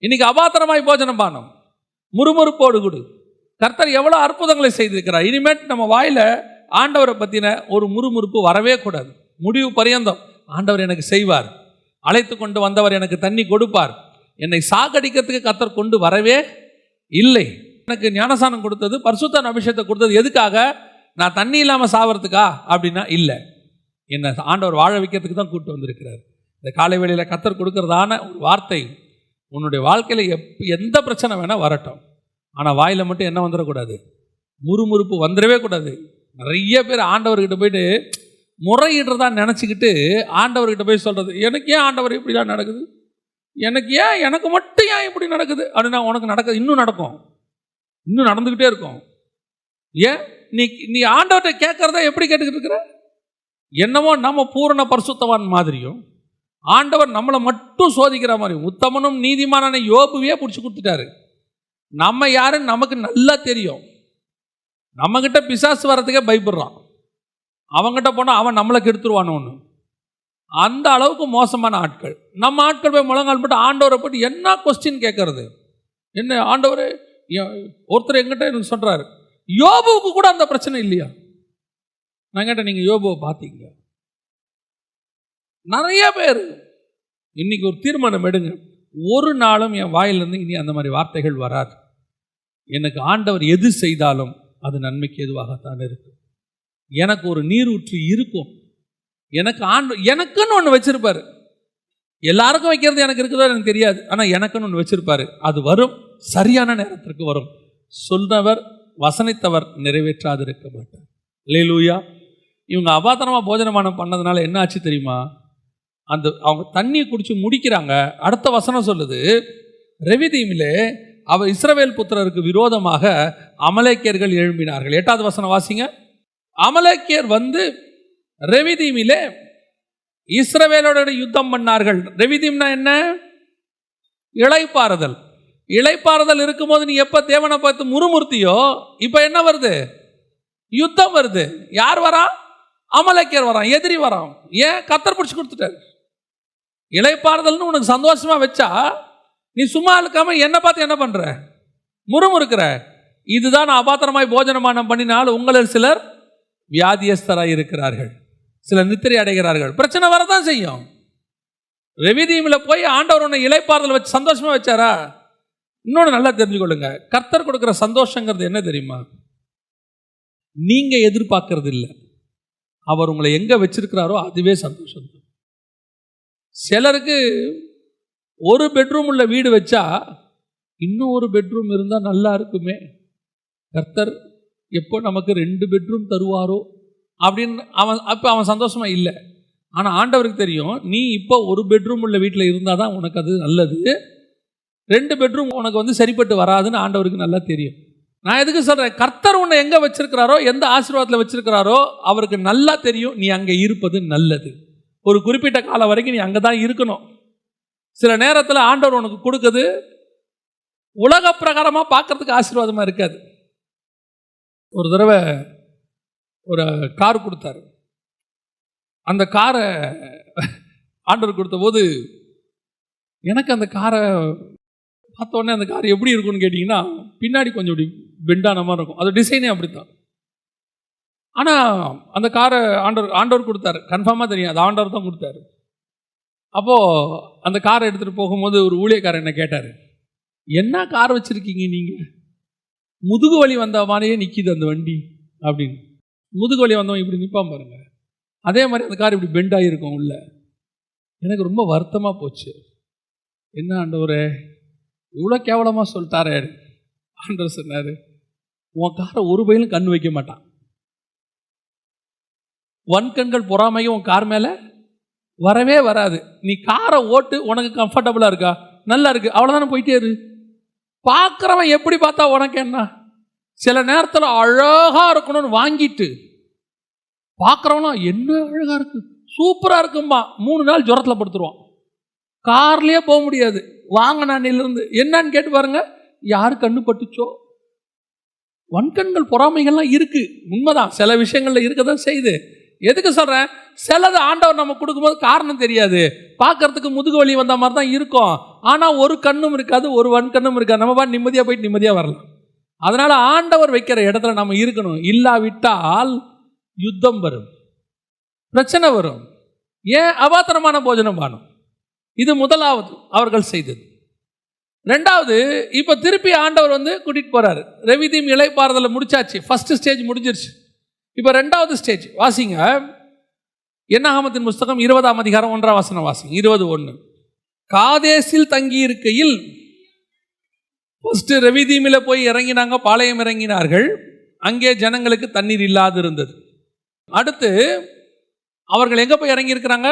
இன்னைக்கு அபாத்திரமாய் போஜனம் பானம், முறுமுறுப்போடு கொடு. கர்த்தர் எவ்வளோ அற்புதங்களை செய்திருக்கிறார். இனிமேட் நம்ம வாயில் ஆண்டவரை பற்றின ஒரு முறுமுறுப்பு வரவே கூடாது. முடிவு பரியந்தம் ஆண்டவர் எனக்கு செய்வார், அழைத்து கொண்டு வந்தவர் எனக்கு தண்ணி கொடுப்பார், என்னை சாகடிக்கிறதுக்கு கர்த்தர் கொண்டு வரவே இல்லை. எனக்கு ஞானசானம் கொடுத்தது, பரிசுத்த அபிஷேகத்தை கொடுத்தது எதுக்காக, நான் தண்ணி இல்லாமல் சாவறதுக்கா அப்படின்னா இல்லை, என்னை ஆண்டவர் வாழ வைக்கிறதுக்கு தான் கூப்பிட்டு வந்திருக்கிறார். இந்த காலை வேளையில் கர்த்தர் கொடுக்கறதான ஒரு வார்த்தை, உன்னுடைய வாழ்க்கையில் எந்த பிரச்சனை வேணால் வரட்டும், ஆனால் வாயில் மட்டும் என்ன வந்துடக்கூடாது, முறுமுறுப்பு வந்துடவே கூடாது. நிறைய பேர் ஆண்டவர்கிட்ட போயிட்டு முறையிடுறதா நினச்சிக்கிட்டு ஆண்டவர்கிட்ட போய் சொல்கிறது, எனக்கு ஏன் ஆண்டவர் இப்படிலாம் நடக்குது, எனக்கு மட்டும் ஏன் இப்படி நடக்குது அப்படின்னா, உனக்கு நடக்குது, இன்னும் நடக்கும், இன்னும் நடந்துக்கிட்டே இருக்கும். ஏன் நீ ஆண்டவர்கிட்ட கேட்கறத எப்படி கேட்டுக்கிட்டு இருக்கிற? என்னமோ நம்ம பூரண பரிசுத்தவான் மாதிரியும், ஆண்டவர் நம்மளை மட்டும் சோதிக்கிற மாதிரியும். உத்தமனும் நீதிமானான யோபுவே பிடிச்சி கொடுத்துட்டாரு. நம்ம யாருன்னு நமக்கு நல்லா தெரியும். நம்மகிட்ட பிசாசு வர்றதுக்கே பயப்படுறான். அவங்ககிட்ட போனால் அவன் நம்மளை கெடுத்துருவானோன்னு. அந்த அளவுக்கு மோசமான ஆட்கள். நம்ம ஆட்கள் போய் முழங்கால் போட்டு ஆண்டவரை போட்டு என்ன கொஸ்டின் கேட்கறது, என்ன ஆண்டவர் ஒருத்தர் எங்கிட்ட எனக்கு சொல்கிறாரு, யோபுவுக்கு கூட அந்த பிரச்சனை இல்லையா? நான் கேட்டேன், நீங்கள் யோபுவை பார்த்தீங்க? நிறைய பேர் இன்னைக்கு ஒரு தீர்மானம் எடுங்க, ஒரு நாளும் என் வாயிலிருந்து இனி அந்த மாதிரி வார்த்தைகள் வராது. எனக்கு ஆண்டவர் எது செய்தாலும் அது நன்மைக்கு எதுவாகத்தான் இருக்கும். எனக்கு ஒரு நீரூற்று இருக்கும். எனக்குன்னு ஒன்று வச்சிருப்பாரு. எல்லாருக்கும் வைக்கிறது எனக்கு இருக்குதோ எனக்கு தெரியாது, ஆனால் எனக்குன்னு ஒன்று வச்சிருப்பாரு. அது வரும், சரியான நேரத்திற்கு வரும். சொன்னவர் வசனித்தவர் நிறைவேற்றாது இருக்க மாட்டார். அல்லேலூயா. இவங்க அபாத்திரமாக போஜனமானம் பண்ணதுனால என்ன ஆச்சு தெரியுமா? அவங்க தண்ணியை குடிச்சு முடிக்கிறாங்க. அடுத்த வசனம் சொல்லுது, ரெவிதீமிலே அவர் இஸ்ரவேல் புத்திரருக்கு விரோதமாக அமலேக்கியர்கள் எழும்பினார்கள். 8வது வசனம் வாசிங்க. அமலேக்கியர் வந்து ரெவிதீமிலே இஸ்ரவேலோட யுத்தம் பண்ணார்கள். ரெவிதீம்னா என்ன? இளைப்பாறுதல். இளைப்பாறுதல் இருக்கும்போது நீ எப்ப தேவனை பார்த்து முறுமுறுத்தியோ, இப்ப என்ன வருது? யுத்தம் வருது. யார் வரா? அமலேக்கியர் வரான், எதிரி வரான். ஏன்? கர்த்தர் பிடிச்சு கொடுத்துட்டாரு. இளைப்பாறுதல்னு உனக்கு சந்தோஷமா வச்சா நீ சும்மா இருக்காம என்ன பார்த்து என்ன பண்ற? முறுமுறுக்கிற. இதுதான் அபாத்திரமாய் போஜனமானம் பண்ணினால் உங்களில் சிலர் வியாதியஸ்தராய் இருக்கிறார்கள், சிலர் நித்திரை அடைகிறார்கள். பிரச்சனை வரதான் செய்யும். ரெவிதீமில் போய் ஆண்டவர் உன்னை இளைப்பாறுதல் வச்சு சந்தோஷமா வச்சாரா? இன்னொன்று நல்லா தெரிஞ்சுக்கொள்ளுங்க, கர்த்தர் கொடுக்குற சந்தோஷங்கிறது என்ன தெரியுமா? நீங்க எதிர்பார்க்கறது இல்லை, அவர் உங்களை எங்க வச்சிருக்கிறாரோ அதுவே சந்தோஷம். சிலருக்கு ஒரு பெட்ரூம் உள்ள வீடு வச்சா இன்னும் ஒரு பெட்ரூம் இருந்தால் நல்லா இருக்குமே, கர்த்தர் எப்போ நமக்கு 2 பெட்ரூம் தருவாரோ அப்படின்னு அவன் சந்தோஷமா இல்லை. ஆனால் ஆண்டவருக்கு தெரியும், நீ இப்போ ஒரு பெட்ரூம் உள்ள வீட்டில் இருந்தால் தான் உனக்கு அது நல்லது, 2 பெட்ரூம் உனக்கு வந்து சரிப்பட்டு வராதுன்னு ஆண்டவருக்கு நல்லா தெரியும். நான் எதுக்கு சொல்கிறேன்? கர்த்தர் உன்னை எங்கே வச்சிருக்கிறாரோ, எந்த ஆசீர்வாதத்தில் வச்சிருக்கிறாரோ அவருக்கு நல்லா தெரியும் நீ அங்கே இருப்பது நல்லது. ஒரு குறிப்பிட்ட காலம் வரைக்கும் நீ அங்கே தான் இருக்கணும். சில நேரத்தில் ஆண்டவர் உனக்கு கொடுக்குது உலக பிரகாரமாக பார்க்கறதுக்கு ஆசீர்வாதமாக இருக்காது. ஒரு தடவை ஒரு கார் கொடுத்தாரு. அந்த காரை ஆண்டவர் கொடுத்த போது எனக்கு அந்த காரை பார்த்த உடனே அந்த கார் எப்படி இருக்கும்னு கேட்டிங்கன்னா, பின்னாடி கொஞ்சம் இப்படி பெண்டான மாதிரி இருக்கும். அது டிசைனே அப்படித்தான். ஆனால் அந்த காரை ஆண்டவர் கொடுத்தாரு, கன்ஃபார்மாக தெரியும் அது ஆண்டவர் தான் கொடுத்தாரு. அப்போது அந்த காரை எடுத்துகிட்டு போகும்போது ஒரு ஊழியக்காரர் என்ன கேட்டார், என்ன கார் வச்சுருக்கீங்க நீங்கள்? முதுகு வலி வந்த மாதிரியே நிற்கிது அந்த வண்டி அப்படின்னு. முதுகு வலி வந்தவன் இப்படி நிற்பான் பாருங்க, அதே மாதிரி அந்த கார் இப்படி பெண்டாகி இருக்கும் உள்ள. எனக்கு ரொம்ப வருத்தமாக போச்சு. என்ன ஆண்டவரே, இவ்வளோ கேவலமாக சொல்லிட்டாரே ஆண்டவர் சொன்னாரு, உன் காரை ஒரு பையிலும் கண் வைக்க மாட்டான். வன்கண்கள் பொறாமையும் உன் கார் மேல வரவே வராது. நீ காரை ஓட்டு, உனக்கு கம்ஃபர்டபுளா இருக்கா, நல்லா இருக்கு, அவ்வளவுதானே, போயிட்டே இரு. பார்க்குறவன் எப்படி பார்த்தா உனக்கு என்ன? சில நேரத்தில் அழகா இருக்கணும்னு வாங்கிட்டு பார்க்குறவனும் என்ன அழகா இருக்கு, சூப்பரா இருக்கும்பா, 3 நாள் ஜுரத்தில் படுத்துருவான். கார்லயே போக முடியாது. வாங்கினிலிருந்து என்னன்னு கேட்டு பாருங்க, யாரு கண்ணு பட்டுச்சோ. வன்கண்கள் பொறாமைகள்லாம் இருக்கு, உண்மைதான், சில விஷயங்கள்ல இருக்கதான் செய்யுது. எதுக்கு சொல்றேன்? சிலது ஆண்டவர் நம்ம கொடுக்கும்போது காரணம் தெரியாது, பார்க்கறதுக்கு முதுகு வலி வந்த மாதிரி தான் இருக்கும். ஆனா ஒரு கண்ணும் இருக்காது, ஒரு வன்கண்ணும் இருக்காது. நம்ம பாட்டு நிம்மதியா போயிட்டு நிம்மதியா வரலாம். அதனால ஆண்டவர் வைக்கிற இடத்துல நம்ம இருக்கணும். இல்லாவிட்டால் யுத்தம் வரும், பிரச்சனை வரும். ஏன்? அபாத்திரமான போஜனம் பானம். இது முதலாவது அவர்கள் செய்தது. ரெண்டாவது, இப்ப திருப்பி ஆண்டவர் கூட்டிட்டு போறாரு. ரெவிதீம் இளைப்பாறுதலை முடிச்சாச்சு, ஃபர்ஸ்ட் ஸ்டேஜ் முடிஞ்சிருச்சு. இப்ப ரெண்டாவது ஸ்டேஜ் வாசிங்க. என்னாகமத்தின் புஸ்தகம் 20ஆம் அதிகாரம் 1ஆம் வசனம் வாசிங்க. 20:1. காதேசில் தங்கி இருக்கையில் ஃபர்ஸ்ட் ரெவிதீமில் போய் இறங்கினாங்க, பாளையம் இறங்கினார்கள். அங்கே ஜனங்களுக்கு தண்ணீர் இல்லாது இருந்தது. அடுத்து அவர்கள் எங்க போய் இறங்கி இருக்கிறாங்க?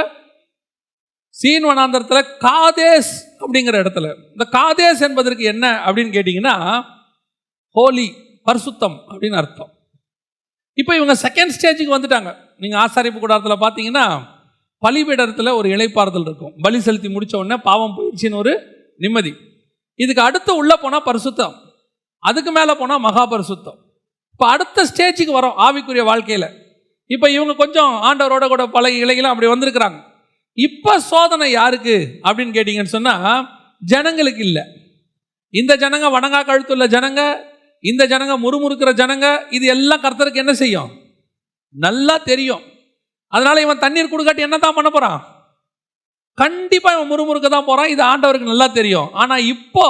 சீன் வனாந்தரத்தில் காதேஸ் அப்படிங்கிற இடத்துல. இந்த காதேஸ் என்பதற்கு என்ன அப்படின்னு கேட்டீங்கன்னா, ஹோலி, பரிசுத்தம் அப்படின்னு அர்த்தம். இப்போ இவங்க செகண்ட் ஸ்டேஜுக்கு வந்துட்டாங்க. நீங்கள் ஆசாரிப்பு கூடாரத்தில் பார்த்தீங்கன்னா பலிபீடத்தில் ஒரு இளைப்பாறுதல் இருக்கும். பலி செலுத்தி முடித்த உடனே பாவம் போயிடுச்சின்னு ஒரு நிம்மதி. இதுக்கு அடுத்து உள்ளே போனால் பரிசுத்தம், அதுக்கு மேலே போனால் மகா பரிசுத்தம். இப்போ அடுத்த ஸ்டேஜுக்கு வரோம் ஆவிக்குரிய வாழ்க்கையில். இப்போ இவங்க கொஞ்சம் ஆண்டவரோட கூட பழகி இலைகளும் அப்படி வந்திருக்கிறாங்க. இப்போ சோதனை யாருக்கு அப்படின்னு கேட்டிங்கன்னு சொன்னால், ஜனங்களுக்கு இல்லை. இந்த ஜனங்க வணங்கா கழுத்துள்ள ஜனங்க, இந்த ஜனங்க முறுமுறுக்கிற ஜனங்க, இது எல்லாம் கர்த்தருக்கு என்ன செய்யும்? நல்லா தெரியும். அதனால இவன் தண்ணீர் கொடுக்காட்டி என்ன தான் பண்ண போறான்? கண்டிப்பா இவன் முறுமுறுக்க தான் போறான். இது ஆண்டவருக்கு நல்லா தெரியும். ஆனா இப்போ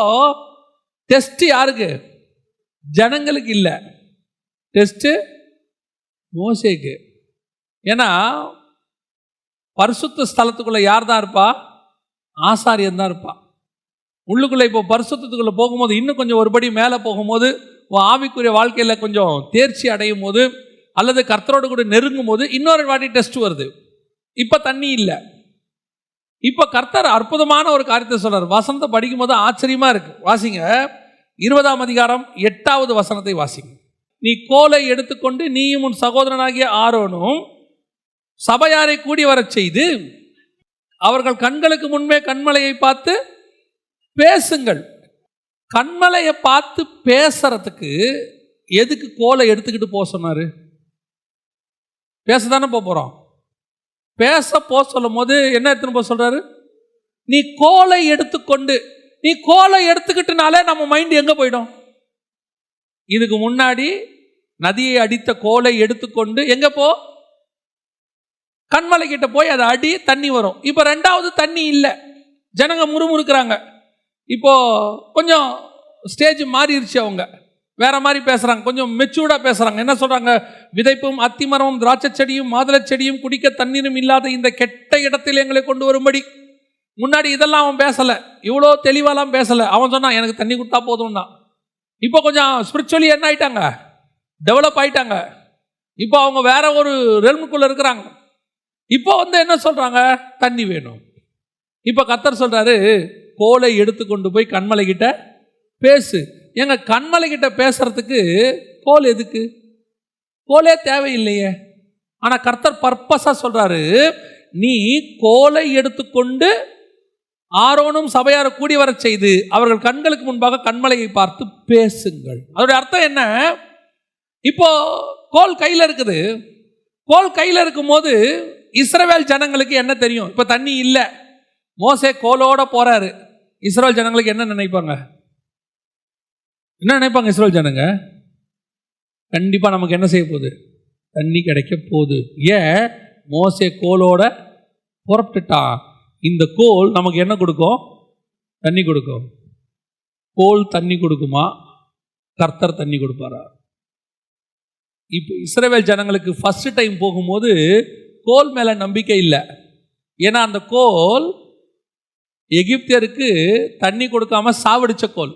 டெஸ்ட் யாருக்கு? ஜனங்களுக்கு இல்லை, டெஸ்ட் மோசேக்கு. ஏன்னா பரிசுத்த ஸ்தலத்துக்குள்ள யார் தான் இருப்பா? ஆசாரியன் தான் இருப்பா. உள்ளுக்குள்ள இப்போ பரிசுத்தத்துக்குள்ள போகும்போது, இன்னும் கொஞ்சம் ஒருபடி மேலே போகும்போது, ஆவிக்குரிய வாழ்க்கையில் கொஞ்சம் தேர்ச்சி அடையும் போது, அல்லது கர்த்தரோடு கூட நெருங்கும் போது இன்னொரு வாட்டி டெஸ்ட் வருது. இப்போ தண்ணி இல்லை. இப்போ கர்த்தர் அற்புதமான ஒரு காரியத்தை சொல்றார். வசனத்தை படிக்கும் போது ஆச்சரியமா இருக்கு. வாசிங்க, 20ஆம் அதிகாரம் 8வது வசனத்தை வாசிங்க. நீ கோலை எடுத்துக்கொண்டு நீயும் உன் சகோதரனாகிய ஆரோனும் சபையாரை கூடி வரச் செய்து அவர்கள் கண்களுக்கு முன்பே கண்மலையை பார்த்து பேசுங்கள். கண்மலையை பார்த்து பேசுறதுக்கு எதுக்கு கோலை எடுத்துக்கிட்டு போக சொன்னாரு? பேசதானே போறோம். பேச போ சொல்லும் போது என்ன எடுத்துன்னு போக சொல்றாரு? நீ கோலை எடுத்துக்கொண்டு. நீ கோலை எடுத்துக்கிட்டுனாலே நம்ம மைண்ட் எங்க போயிடும்? இதுக்கு முன்னாடி நதியை அடித்த கோலை எடுத்துக்கொண்டு எங்க போ? கண்மலை கிட்ட போய் அதை அடி, தண்ணி வரும். இப்போ ரெண்டாவது தண்ணி இல்லை, ஜனங்க முறுமுறுக்கிறாங்க. இப்போ கொஞ்சம் ஸ்டேஜ் மாறிடுச்சு, அவங்க வேற மாதிரி பேசுறாங்க, கொஞ்சம் மெச்சூர்டா பேசுறாங்க. என்ன சொல்றாங்க? விதைப்பும் அத்திமரமும் திராட்சை செடியும் மாதுளை செடியும் குடிக்க தண்ணீரும் இல்லாத இந்த கெட்ட இடத்தில் எங்களை கொண்டு வரும்படி. முன்னாடி இதெல்லாம் அவன் பேசல, இவ்வளோ தெளிவாலாம் பேசல. அவன் சொன்னான் எனக்கு தண்ணி கொடுத்தா போதும்னா. இப்போ கொஞ்சம் ஸ்பிரிச்சுவலி என்ன ஆயிட்டாங்க? டெவலப் ஆயிட்டாங்க. இப்போ அவங்க வேற ஒரு ரெல்முக்குள்ள இருக்கிறாங்க. இப்போ என்ன சொல்றாங்க? தண்ணி வேணும். இப்போ கர்த்தர் சொல்றாரு, கோலை எடுத்துக்கொண்டு போய் கண்மலை கிட்ட பேசு. எங்க கண்மலை கிட்ட பேசுறதுக்கு கோல் எதுக்கு? கோலே தேவையில்லையே. ஆனா கர்த்தர் பர்பஸா சொல்றாரு, நீ கோலை எடுத்துக்கொண்டு ஆரோனும் சபையாரை கூடி வர செய்து அவர்கள் கண்களுக்கு முன்பாக கண்மலையை பார்த்து பேசுங்கள். அதோடைய அர்த்தம் என்ன? இப்போ கோல் கையில் இருக்குது. கோல் கையில் இருக்கும் போது இஸ்ரவேல் ஜனங்களுக்கு என்ன தெரியும்? இப்போ தண்ணி இல்லை, மோசே கோலோட போறாரு. இஸ்ரவேல் ஜனங்களுக்கு என்ன நினைப்பாங்க? என்ன நினைப்பாங்க இஸ்ரவேல் ஜனங்க? கண்டிப்பா நமக்கு என்ன செய்ய போகுது? தண்ணி கிடைக்க போகுது. ஏன்? மோசே கோலோட புறப்பட்டுட்டான். இந்த கோல் நமக்கு என்ன கொடுக்கும்? தண்ணி கொடுக்கும். கோல் தண்ணி கொடுக்குமா? கர்த்தர் தண்ணி கொடுப்பாரா? இப்போ இஸ்ரவேல் ஜனங்களுக்கு ஃபர்ஸ்ட் டைம் போகும்போது கோல் மேல நம்பிக்கை இல்லை. ஏன்னா அந்த கோல் எகிப்தியருக்கு தண்ணி கொடுக்காம சாவடிச்ச கோல்.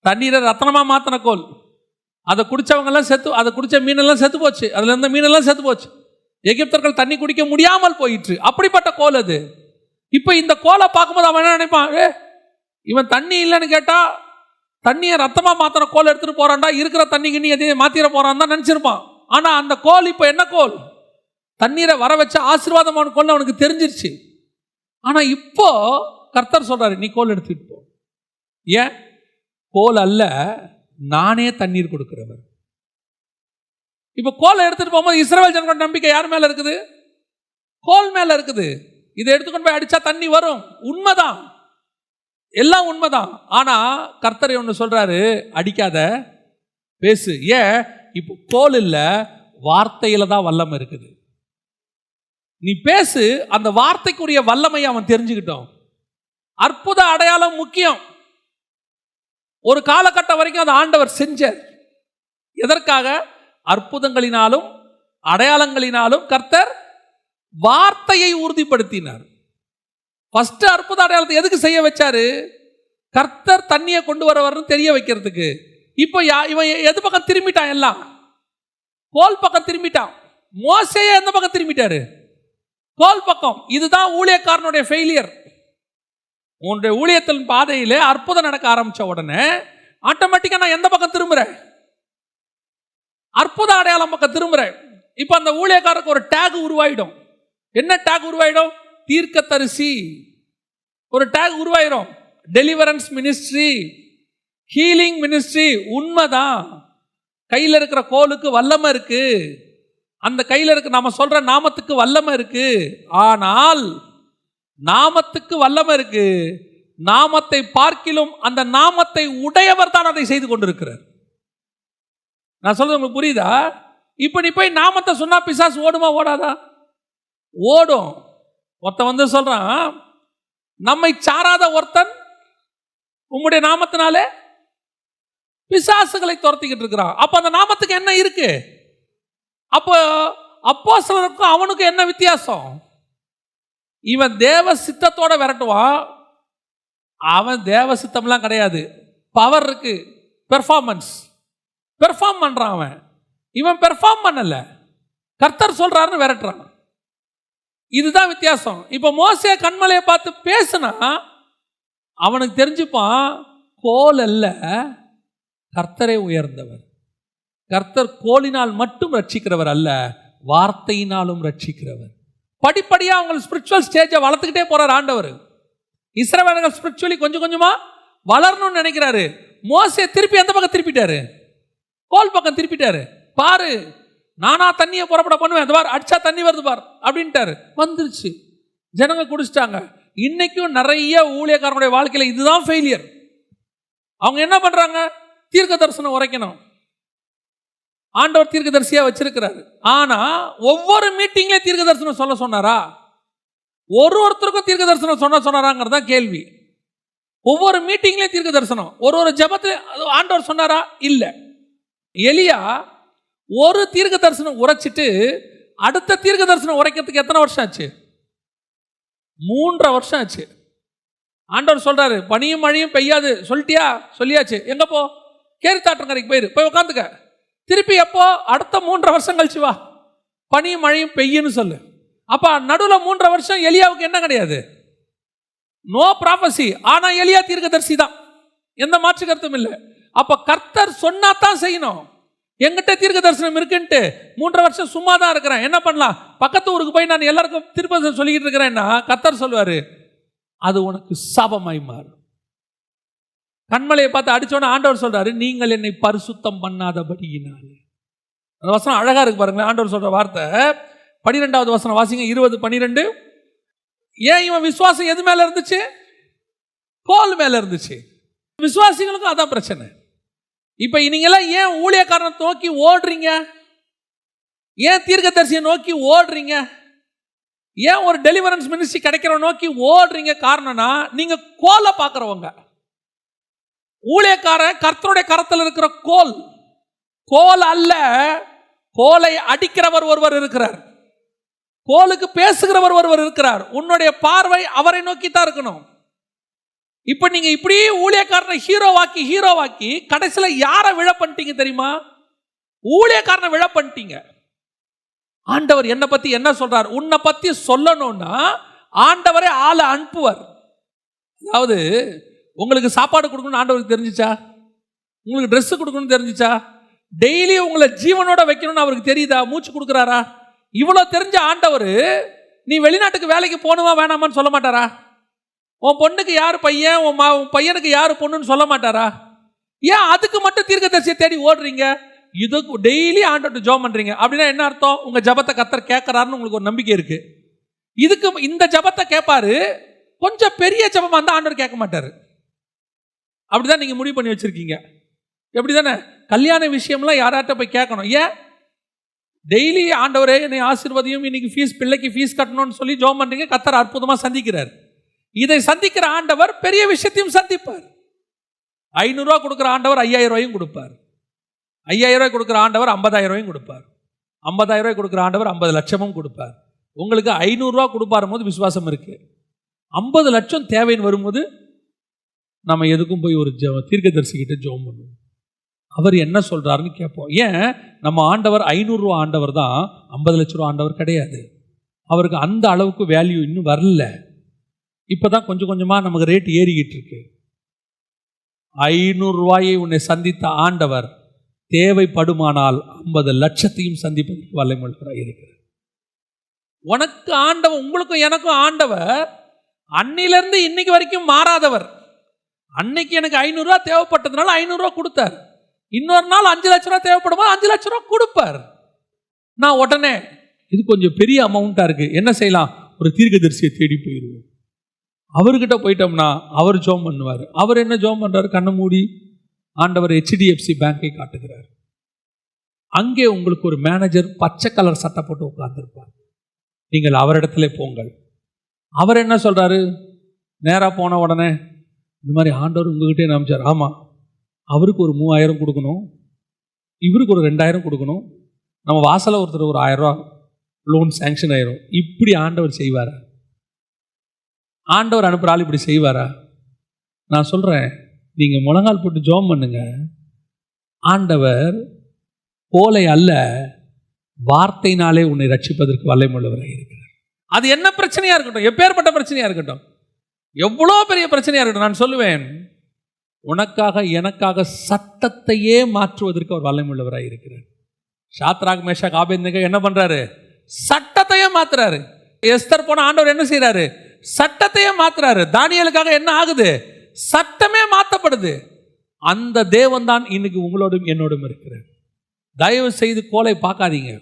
தண்ணீரை ரத்தனமா மாத்தின கோல். அதை குடிச்சவங்க எல்லாம் அதை குடிச்ச மீனெல்லாம் செத்து போச்சு. அதுல இருந்த மீனெல்லாம் செத்து போச்சு. எகிப்தர்கள் தண்ணி குடிக்க முடியாமல் போயிற்று. அப்படிப்பட்ட கோல் அது. இப்ப இந்த கோலை பார்க்கும்போது அவன் என்ன நினைப்பான், இவன் தண்ணி இல்லைன்னு கேட்டா தண்ணியை ரத்தமா மாத்திர கோல் எடுத்துட்டு போறான்டா, இருக்கிற தண்ணிக்கு நீ எதையும் மாத்திர போறான் தான் நினைச்சிருப்பான். ஆனா அந்த கோல் இப்ப என்ன கோல்? தண்ணீரை வர வச்ச ஆசீர்வாதமான கோல் அவனுக்கு தெரிஞ்சிருச்சு. ஆனா இப்போ கர்த்தர் சொல்றாரு, நீ கோல் எடுத்துட்டு போ. ஏன்? கோல் அல்ல, நானே தண்ணீர் கொடுக்கிறவர். இப்ப கோலை எடுத்துட்டு போகும்போது இஸ்ரவேல் ஜனங்களோட நம்பிக்கை யார் மேல இருக்குது? கோல் மேல இருக்குது. இதை எடுத்துக்கொண்டு போய் அடிச்சா தண்ணி வரும், உண்மைதான், எல்லாம் உண்மைதான். ஆனா கர்த்தர் ஒன்று சொல்றாரு, அடிக்காத, பேசு. ஏன்? இப்போ கோல் இல்ல, வார்த்தையில தான் வல்லமை இருக்குது. நீ பேசு, அந்த வார்த்தைக்குரிய வல்லமையை அவன் தெரிஞ்சுக்கிட்டோம். அற்புத அடையாளம் முக்கியம். ஒரு காலகட்டம் வரைக்கும் அது ஆண்டவர் செஞ்சார். எதற்காக? அற்புதங்களினாலும் அடையாளங்களினாலும் கர்த்தர் வார்த்தையை உறுதிப்படுத்தினார். ஃபர்ஸ்ட் அற்புத அடையாளத்தை எதுக்கு செய்ய வச்சாரு? கர்த்தர் தண்ணியை கொண்டு வரவர்னு தெரிய வைக்கிறதுக்கு. இப்போ இவன் எது பக்கம் திரும்பிட்டான்? எல்லாம் கோல் பக்கம் திரும்பிட்டான். மோசேயே எந்த பக்கம் திரும்பிட்டாரு? கோல் பக்கம். இதுதான் ஊழியக்காரனுடைய ஃபெயிலியர். உன்னுடைய ஊழியத்தின் பாதையிலே அற்புதம் நடக்க ஆரம்பிச்ச உடனே ஆட்டோமேட்டிக்கா நான் எந்த பக்கம் திரும்புறேன்? அற்புத அடையாளம் பக்கம் திரும்புறேன். இப்ப அந்த ஊழியக்காரருக்கு ஒரு டேக் உருவாயிடும். என்ன டேக் உருவாயிடும்? தீர்க்கதரிசி ஒரு டேக் உருவாயிடும். Deliverance ministry, healing ministry. உண்மைதான், கையில் இருக்கிற கோலுக்கு வல்லமை இருக்கு, அந்த கையில் இருக்க நாம சொல்ற நாமத்துக்கு வல்லமை இருக்கு. ஆனால் நாமத்துக்கு வல்லமை இருக்கு, நாமத்தை பார்க்கிலும் அந்த நாமத்தை உடையவர் தான் அதை செய்து கொண்டிருக்கிறார். நான் சொல்றது உங்களுக்கு புரியுதா? இப்ப நீ போய் நாமத்தை சொன்னா பிசாசு ஓடுமா ஓடாதா? ஓடும். ஒருத்தன் வந்து சொல்றான், நம்மை சாராத ஒருத்தன் உம்முடைய நாமத்தினாலே பிசாசுகளை துரத்திக்கிட்டு இருக்கிறான். அப்ப அந்த நாமத்துக்கு என்ன இருக்கு? அப்போ அப்போஸ்தலருக்கும் அவனுக்கும் என்ன வித்தியாசம்? இவன் தேவ சித்தத்தோட விரட்டுவான், அவன் தேவ சித்தம்லாம் கிடையாது. பவர் இருக்கு, பெர்ஃபார்மன்ஸ், பெர்ஃபார்ம் பண்றான் அவன். இவன் பெர்ஃபார்ம் பண்ணல, கர்த்தர் சொல்றாருன்னு விரட்டுறான். இதுதான் வித்தியாசம். இப்ப மோசே கண்மலையை பார்த்து பேசினா அவனுக்கு தெரிஞ்சுப்பான், கோல் அல்ல, கர்த்தரே உயர்ந்தவர். கர்த்தர் கோலினால் மட்டும் ரட்சிக்கிறவர் அல்ல, வார்த்தையினாலும் ரட்சிக்கிறவர். படிப்படியா அவங்க ஸ்பிரிச்சுவல் ஸ்டேஜை வளர்த்துக்கிட்டே போறார் ஆண்டவர். இஸ்ரவேலர்கள் ஸ்பிரிச்சுவலி கொஞ்சம் கொஞ்சமா வளரணும்னு நினைக்கிறாரு. மோசே திருப்பி எந்த பக்கம் திருப்பிட்டாரு? கோல் பக்கம் திருப்பிட்டாரு. பாரு, நானா தண்ணியை புறப்பட பண்ணுவேன், அந்த பார் அடிச்சா தண்ணி வருது பார் அப்படின்ட்டாரு. வந்துருச்சு, ஜனங்க குடிச்சிட்டாங்க. இன்னைக்கும் நிறைய ஊழியக்காரனுடைய வாழ்க்கையில இதுதான் ஃபெயிலியர். அவங்க என்ன பண்றாங்க? தீர்க்க தரிசனம் உரைக்கணும், ஆண்டவர் தீர்க்க தரிசியா வச்சிருக்கிறாரு. ஆனா ஒவ்வொரு மீட்டிங்லயும் தீர்க்க தரிசனம் சொல்ல சொன்னாரா? ஒருத்தருக்கும் தீர்க்க தரிசனம் சொன்னாராங்கிறதா கேள்வி. ஒவ்வொரு மீட்டிங்லயும் தீர்க்க தரிசனம், ஒரு ஜெபத்துல ஆண்டவர் சொன்னாரா? இல்ல. எலியா ஒரு தீர்க்க தரிசனம் உரைச்சிட்டு அடுத்த தீர்க்க தரிசனம் உரைக்கிறதுக்கு எத்தனை வருஷம் ஆச்சு? 3 வருஷம் ஆச்சு. ஆண்டவர் சொல்றாரு, பனியும் மழையும் பெய்யாது சொல்லிட்டியா? சொல்லியாச்சு. எங்க போ? கேரித்தாற்றங்கரைக்கு போய் உட்காந்துக்க. திருப்பி எப்போ? அடுத்த 3 வருஷம் கழிச்சு வா, பனியும் மழையும் பெய்யுன்னு சொல்லு. அப்ப நடுவில் 3 வருஷம் எலியாவுக்கு என்ன கிடையாது? No prophecy. ஆனா எலியா தீர்க்கதரிசி தான், எந்த மாற்று கருத்தும் இல்லை. அப்ப கர்த்தர் சொன்னாதான் செய்யணும். எங்கிட்ட தீர்க்க தரிசனம் இருக்குன்ட்டு 3 வருஷம் சும்மா தான் இருக்கிறேன், என்ன பண்ணலாம்? பக்கத்து ஊருக்கு போய் நான் எல்லாருக்கும் திருப்பதி சொல்லிக்கிட்டு இருக்கிறேன்னா கர்த்தர் சொல்லுவாரு, அது உனக்கு சாபமாய் மாறும். கண்மலையை பார்த்து அடிச்சோன்னு ஆண்டவர் சொல்றாரு, நீங்கள் என்னை பரிசுத்தம் பண்ணாதபடியினாலே. அந்த வசனம் அழகா இருக்கு பாருங்களேன். ஆண்டவர் சொல்ற வார்த்தை 12வது வசனம் வாசிங்க, 20:12. ஏன் இவன் விசுவாசம் எது மேல இருந்துச்சு? கோல் மேல இருந்துச்சு. விசுவாசிகளுக்கும் அதான் பிரச்சனை. இப்ப நீங்கெல்லாம் ஏன் ஊழியக்காரனை நோக்கி ஓடுறீங்க? ஏன் தீர்க்கதரிசியை நோக்கி ஓடுறீங்க? ஏன் ஒரு டெலிவரன்ஸ் மினிஸ்ட்ரி கிடைக்கிற நோக்கி ஓடுறீங்க? காரணம்னா நீங்க கோலை பார்க்கிறவங்க. ஊழியக்காரன் கர்த்தருடைய கரத்தில் இருக்கிற கோல், கோல் அல்ல, கோலை அடிக்கிறவர் ஒருவர் இருக்கிறார், கோலுக்கு பேசுகிறவர் ஒருவர் இருக்கிறார். உன்னுடைய பார்வை அவரை நோக்கி தான் இருக்கணும். இப்ப நீங்க இப்படியே ஊழியக்காரனை ஹீரோவாக்கி கடைசியில யாரை விழ பண்ணிட்டீங்க தெரியுமா? ஊழியக்காரனை விழ பண்ணிட்டீங்க. ஆண்டவர் என்னை பத்தி என்ன சொல்றார்? உன்னை பத்தி சொல்லணும்னா ஆண்டவரே ஆளை அனுப்புவார். அதாவது உங்களுக்கு சாப்பாடு கொடுக்கணும்னு ஆண்டவருக்கு தெரிஞ்சிச்சா? உங்களுக்கு ட்ரெஸ் கொடுக்கணும்னு தெரிஞ்சிச்சா? டெய்லி உங்களை ஜீவனோட வைக்கணும்னு அவருக்கு தெரியுதா? மூச்சு கொடுக்குறாரா? இவ்வளோ தெரிஞ்ச ஆண்டவர் நீ வெளிநாட்டுக்கு வேலைக்கு போகணுமா வேணாமான்னு சொல்ல மாட்டாரா? உன் பொண்ணுக்கு யார் பையன், உன் பையனுக்கு யார் பொண்ணுன்னு சொல்ல மாட்டாரா? ஏன் அதுக்கு மட்டும் தீர்க்கதரிசியை தேடி ஓடுறீங்க? இதுக்கு டெய்லி ஆண்டவர்கிட்ட ஜெபம் பண்றீங்க அப்படின்னா என்ன அர்த்தம்? உங்க ஜெபத்தை கர்த்தர் கேட்கறாருன்னு உங்களுக்கு ஒரு நம்பிக்கை இருக்கு. இதுக்கு இந்த ஜெபத்தை கேட்பாரு, கொஞ்சம் பெரிய ஜெபமா இருந்தா ஆண்டவர் கேட்க மாட்டாரு. அப்படிதான் நீங்க முடிவு பண்ணி வச்சிருக்கீங்க. எப்படி தானே? கல்யாண விஷயம்லாம் யார்கிட்ட போய் கேட்கணும். ஏன் டெய்லி ஆண்டவரே என்னை ஆசீர்வதியும், இன்னைக்கு பிள்ளைக்கு ஃபீஸ் கட்டணும்னு சொல்லி ஜெபம் பண்றீங்க, கர்த்தர் அற்புதமா சந்திக்கிறார். இதை சந்திக்கிற ஆண்டவர் பெரிய விஷயத்தையும் சந்திப்பார். 500 ரூபாய் கொடுக்குற ஆண்டவர் 5000 ரூபாயும் கொடுப்பார். 5000 ரூபாய் கொடுக்குற ஆண்டவர் 50000 ரூபாயும் கொடுப்பார். 50000 ரூபாய் கொடுக்குற ஆண்டவர் 50 லட்சமும் கொடுப்பார். உங்களுக்கு 500 ரூபாய் கொடுப்பாரு போது விசுவாசம் இருக்கு. 50 லட்சம் தேவைன்னு வரும்போது நம்ம எதுக்கும் போய் ஒரு தீர்க்கதரிசிக்கிட்ட ஜெபம் பண்ணுவோம். அவர் என்ன சொல்றாருன்னு கேட்போம். ஏன் நம்ம ஆண்டவர் 500 ரூபா ஆண்டவர் தான், 50 லட்சம் ரூபா ஆண்டவர் கிடையாது. அவருக்கு அந்த அளவுக்கு வேல்யூ இன்னும் வரல. இப்பதான் கொஞ்சம் கொஞ்சமா நமக்கு ரேட் ஏறிக்கிட்டு இருக்கு. 500 ரூபாயை உன்னை சந்தித்த ஆண்டவர் தேவைப்படுமானால் 50 லட்சத்தையும் சந்திப்பதற்கு வல்லமையுள்ளவராக இருக்கிறார். உனக்கு ஆண்டவர், உங்களுக்கும் எனக்கும் ஆண்டவர் அன்னிலிருந்து இன்னைக்கு வரைக்கும் மாறாதவர். அன்னைக்கு எனக்கு 500 ரூபா தேவைப்பட்டதுனால 500 ரூபா கொடுத்தார். இன்னொரு நாள் 5 லட்ச ரூபா தேவைப்படுமா 5 லட்ச ரூபா கொடுப்பார். நான் உடனே இது கொஞ்சம் பெரிய அமௌண்ட்டா இருக்கு, என்ன செய்யலாம்? ஒரு தீர்க்கதரிசியை தேடி போயிடுவோம். அவர்கிட்ட போயிட்டோம்னா அவர் ஜெபம் பண்ணுவார். அவர் என்ன ஜெபம் பண்றாரு? கண்ணை மூடி ஆண்டவர் HDFC பேங்கை காட்டுகிறார். அங்கே உங்களுக்கு ஒரு மேனேஜர் பச்சை கலர் சட்டை போட்டு உட்கார்ந்துருப்பார். நீங்கள் அவரிடத்துல போங்கள். அவர் என்ன சொல்றாரு? நேராக போன உடனே இந்த மாதிரி ஆண்டவர் உங்ககிட்டே நம்பிச்சார். ஆமாம், அவருக்கு ஒரு 3000 கொடுக்கணும், இவருக்கு ஒரு 2000 கொடுக்கணும், நம்ம வாசலில் ஒருத்தர் ஒரு 1000 ரூபா லோன் சேங்ஷன் ஆயிரும். இப்படி ஆண்டவர் செய்வாரா? ஆண்டவர் அனுப்புகிற ஆள் இப்படி செய்வாரா? நான் சொல்கிறேன், நீங்கள் முழங்கால் போட்டு ஜெபம் பண்ணுங்க. ஆண்டவர் போலை அல்ல, வார்த்தையினாலே உன்னை ரட்சிப்பதற்கு வல்லமையுள்ளவராக இருக்கிறார். அது என்ன பிரச்சனையாக இருக்கட்டும், எப்பேற்பட்ட பிரச்சனையாக இருக்கட்டும், எவ்வளோ பெரிய பிரச்சனையாக இருக்கட்டும், நான் சொல்லுவேன், உனக்காக எனக்காக சட்டத்தையே மாற்றுவதற்கு அவர் வல்லமையுள்ளவராக இருக்கிறார். சாத்ராக் மேஷாக் ஆபேத்நேகோ என்ன பண்ணுறாரு? சட்டத்தையே மாற்றுறாரு. எஸ்தர் போன ஆண்டவர் என்ன செய்கிறாரு? சட்டத்தையே மாத்துறாரு. தானியேலுக்காக என்ன ஆகுது? சட்டமே மாற்றப்படுது. அந்த தேவன் தான் இன்னைக்கு உங்களோடும் என்னோடும் இருக்கிறார். தயவு செய்து கோலை பார்க்காதீங்க,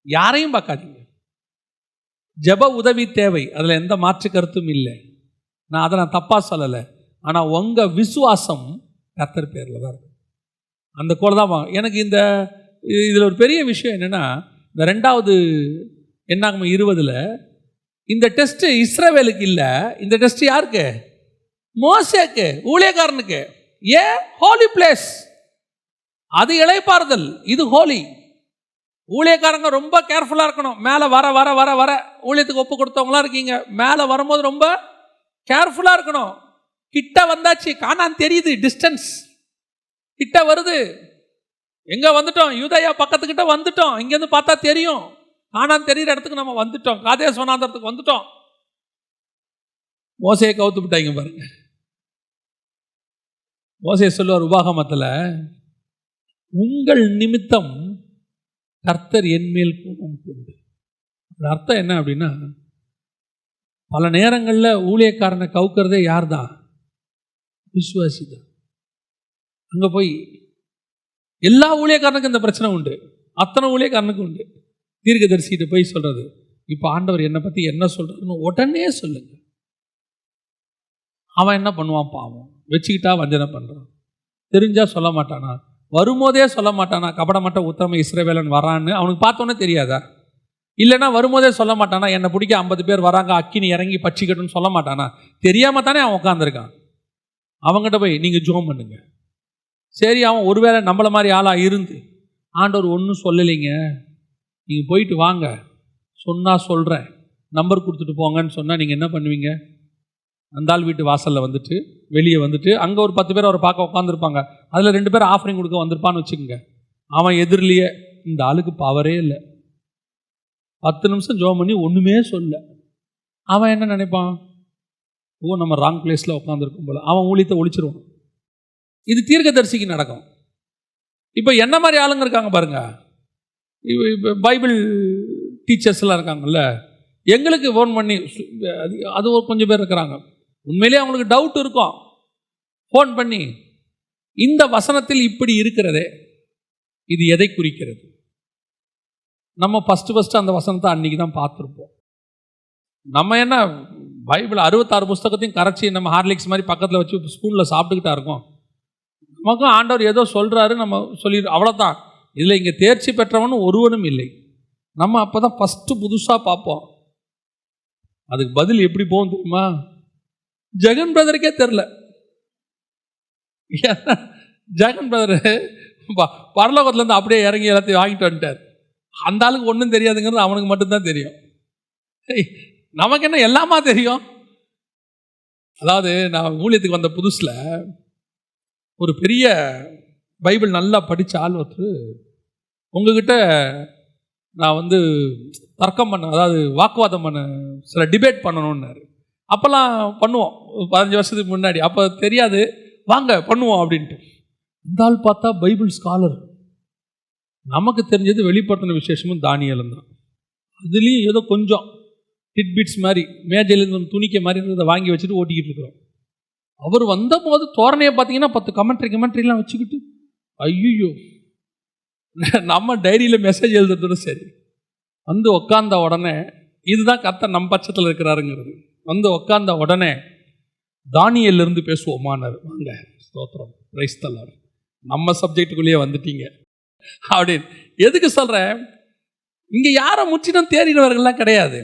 யாரையும் பார்க்காதீங்க. ஜெப உதவி தேவை, அதில் எந்த மாற்று கருத்தும் இல்லை. அதை நான் தப்பா சொல்லலை. ஆனால் உங்க விசுவாசம் கர்த்தர் பேரில் தான் இருக்கு. அந்த கோலை தான். எனக்கு இதில் ஒரு பெரிய விஷயம் என்னென்னா, இந்த 2வது என்னாகும் 20 இந்த டெஸ்ட் இஸ்ரவேலுக்கு இல்லை, இந்த டெஸ்ட் யாருக்கு? மோசேக்கு, ஊழியக்காரனுக்கு. ஏன்? ஹோலி பிளேஸ், அது இளைப்பாறுதல், இது ஹோலி. ஊழியக்காரங்க ரொம்ப கேர்ஃபுல்லாக இருக்கணும். மேலே வர வர வர வர ஊழியத்துக்கு ஒப்பு கொடுத்தவங்களாம் இருக்கீங்க, மேலே வரும்போது ரொம்ப கேர்ஃபுல்லாக இருக்கணும். கிட்ட வந்தாச்சு, கானான் தெரியுது, டிஸ்டன்ஸ் கிட்ட வருது. எங்கே வந்துட்டோம்? யூதயா பக்கத்துக்கிட்ட வந்துட்டோம். இங்கேருந்து பார்த்தா தெரியும், கானான் தெரிகிற இடத்துக்கு நம்ம வந்துட்டோம், காதேஸ் வனாந்தரத்துக்கு வந்துட்டோம். மோசையை கவுத்து விட்டாங்க பாருங்க. மோசே சொல்லுவார் உபாகமத்தில், உங்கள் நிமித்தம் கர்த்தர் என்மேல் கோபம் கொண்டு. அர்த்தம் என்ன அப்படின்னா, பல நேரங்களில் ஊழியக்காரனை கவுக்கிறதே யார் தான்? விசுவாசி தான். அங்கே போய் எல்லா ஊழியக்காரனுக்கும் இந்த பிரச்சனை உண்டு, அத்தனை ஊழியக்காரனுக்கும் உண்டு. தீர்க்கதரிசிகிட்ட போய் சொல்றது, இப்போ ஆண்டவர் என்னை பற்றி என்ன சொல்றாருன்னு உடனே சொல்லுங்க. அவன் என்ன பண்ணுவான் பாவம்? வச்சுக்கிட்டா வஞ்சனை பண்ணுறான். தெரிஞ்சா சொல்ல மாட்டானா? வரும்போதே சொல்ல மாட்டானா? கபடமட்ட உத்தம இஸ்ரவேலன் வரான்னு அவனுக்கு பார்த்தோன்னே தெரியாதா? இல்லைன்னா வரும்போதே சொல்ல மாட்டானா? என்னை பிடிக்க 50 பேர் வராங்க, அக்கினி இறங்கி பச்சிக்கட்டுன்னு சொல்ல மாட்டானா? தெரியாமல் தானே அவன் உட்காந்துருக்கான். அவங்ககிட்ட போய் நீங்கள் ஜெபம் பண்ணுங்க. சரி, அவன் ஒருவேளை நம்மள மாதிரி ஆளாக இருந்து ஆண்டவர் ஒன்றும் சொல்லலைங்க, நீங்கள் போயிட்டு வாங்க, சொன்னால் சொல்கிறேன், நம்பர் கொடுத்துட்டு போங்கன்னு சொன்னால் நீங்கள் என்ன பண்ணுவீங்க? அந்த ஆள் வீட்டு வாசலில் வந்துட்டு வெளியே வந்துட்டு அங்கே ஒரு 10 பேர் அவரை பார்க்க உட்காந்துருப்பாங்க. அதில் 2 பேர் ஆஃபரிங் கொடுக்க வந்திருப்பான்னு வச்சுக்கோங்க. அவன் எதிரிலேயே இந்த ஆளுக்கு பவரே இல்லை, 10 நிமிஷம் ஜெபம் பண்ணி ஒன்றுமே சொல்ல. அவன் என்ன நினைப்பான்? ஓ, நம்ம ராங் பிளேஸில் உட்காந்துருக்கும் போல. அவன் ஊழியத்தை ஒழிச்சிருவான். இது தீர்க்கதரிசிக்கு நடக்கும். இப்போ என்ன மாதிரி ஆளுங்க இருக்காங்க பாருங்க, இப்போ பைபிள் டீச்சர்ஸ்லாம் இருக்காங்கல்ல, எங்களுக்கு ஃபோன் பண்ணி, அது ஒரு கொஞ்சம் பேர் இருக்கிறாங்க, உண்மையிலேயே அவங்களுக்கு டவுட் இருக்கும். ஃபோன் பண்ணி, இந்த வசனத்தில் இப்படி இருக்கிறதே, இது எதை குறிக்கிறது? நம்ம ஃபஸ்ட்டு அந்த வசனத்தை அன்றைக்கி தான் பார்த்துருப்போம். நம்ம என்ன பைபிள் 66 புஸ்தகத்தையும் கரைச்சி நம்ம ஹார்லிக்ஸ் மாதிரி பக்கத்தில் வச்சு ஸ்பூனில் சாப்பிட்டுக்கிட்டா இருக்கோம். நமக்கும் ஆண்டவர் ஏதோ சொல்கிறாரு, நம்ம சொல்லி அவ்வளோதான். இதில் இங்கே தேர்ச்சி பெற்றவனும் ஒருவனும் இல்லை. நம்ம அப்போ தான் ஃபஸ்ட்டு புதுசாக பார்ப்போம். அதுக்கு பதில் எப்படி போகும் தெரியுமா? ஜெகன் பிரதருக்கே தெரில. ஜெகன் பிரதர் பரலோகத்துலேருந்து அப்படியே இறங்கி எல்லாத்தையும் வாங்கிட்டு வந்துட்டார். அந்த ஆளுக்கு ஒன்றும் தெரியாதுங்கிறது அவனுக்கு மட்டும்தான் தெரியும். நமக்கு என்ன எல்லாமா தெரியும்? அதாவது நான் ஊழியத்துக்கு வந்த புதுசில் ஒரு பெரிய பைபிள் நல்லா படித்த ஆள் ஒருத்தர் உங்ககிட்ட நான் தர்க்கம் பண்ண, அதாவது வாக்குவாதம் பண்ண, சில டிபேட் பண்ணணும்னாரு. அப்போல்லாம் பண்ணுவோம் 15 வருஷத்துக்கு முன்னாடி. அப்போ தெரியாது, வாங்க பண்ணுவோம் அப்படின்ட்டு. இந்த ஆள் பார்த்தா பைபிள் ஸ்காலர். நமக்கு தெரிஞ்சது வெளிப்படுத்தின விசேஷமும் தானியலும் தான். அதுலேயும் ஏதோ கொஞ்சம் டிட்பிட்ஸ் மாதிரி மேஜையிலேருந்து துணிக்க மாதிரி இருந்ததை வாங்கி வச்சுட்டு ஓட்டிக்கிட்டு இருக்கிறோம். அவர் வந்தபோது தோரணையை பார்த்தீங்கன்னா 10 கமெண்ட்ரிலாம் வச்சுக்கிட்டு, ஐயோ, நம்ம டைரியில் மெசேஜ் எழுதுறதோட சரி. உட்கார்ந்த உடனே இதுதான் கர்த்தர் நம் பட்சத்தில் இருக்கிறாருங்கிறது. உட்கார்ந்த உடனே தானியேலிருந்து பேசுவோமானார். வாங்க, ஸ்தோத்திரம், பிரைஸ் தி லார்ட், நம்ம சப்ஜெக்டுக்குள்ளேயே வந்துட்டீங்க அப்படின்னு. எதுக்கு சொல்கிறேன்? இங்கே யாரை முற்றிலும் தேறினவர்கள்லாம் கிடையாது.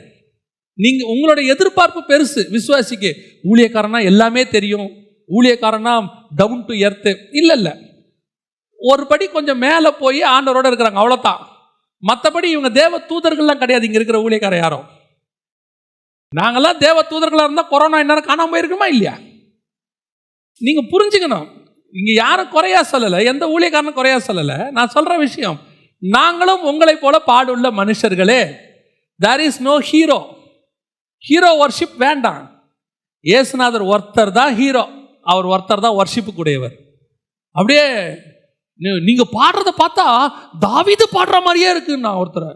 நீங்கள் உங்களுடைய எதிர்பார்ப்பு பெருசு. விசுவாசிக்கு ஊழியக்காரனா எல்லாமே தெரியும், ஊழியக்காரனா டவுன் டு எர்த்து. இல்லை, ஒரு படி கொஞ்சம் மேலே போய் ஆண்டவரோட இருக்கிறாங்க, அவ்வளோதான். மற்றபடி இவங்க தேவ தூதர்கள்லாம் கிடையாது. இங்கே இருக்கிற ஊழியக்கார யாரும். நாங்கள்லாம் தேவ தூதர்களாக இருந்தால் கொரோனா என்ன காணாமல் போயிருக்குமா இல்லையா? நீங்கள் புரிஞ்சுக்கணும். இங்கே யாரும் குறையா சொல்லலை, எந்த ஊழியக்காரனும் குறையா சொல்லலை. நான் சொல்கிற விஷயம், நாங்களும் உங்களை போல பாடுள்ள மனுஷர்களே. There is no hero. Hero worship வேண்டாம். இயேசுநாதர் ஒருத்தர் தான் ஹீரோ, அவர் ஒருத்தர் தான் வர்ஷிப்புக்குடையவர். அப்படியே நீங்க பாடுறத பார்த்தா தாவீது பாடுற மாதிரியே இருக்குன்னா ஒருத்தர்.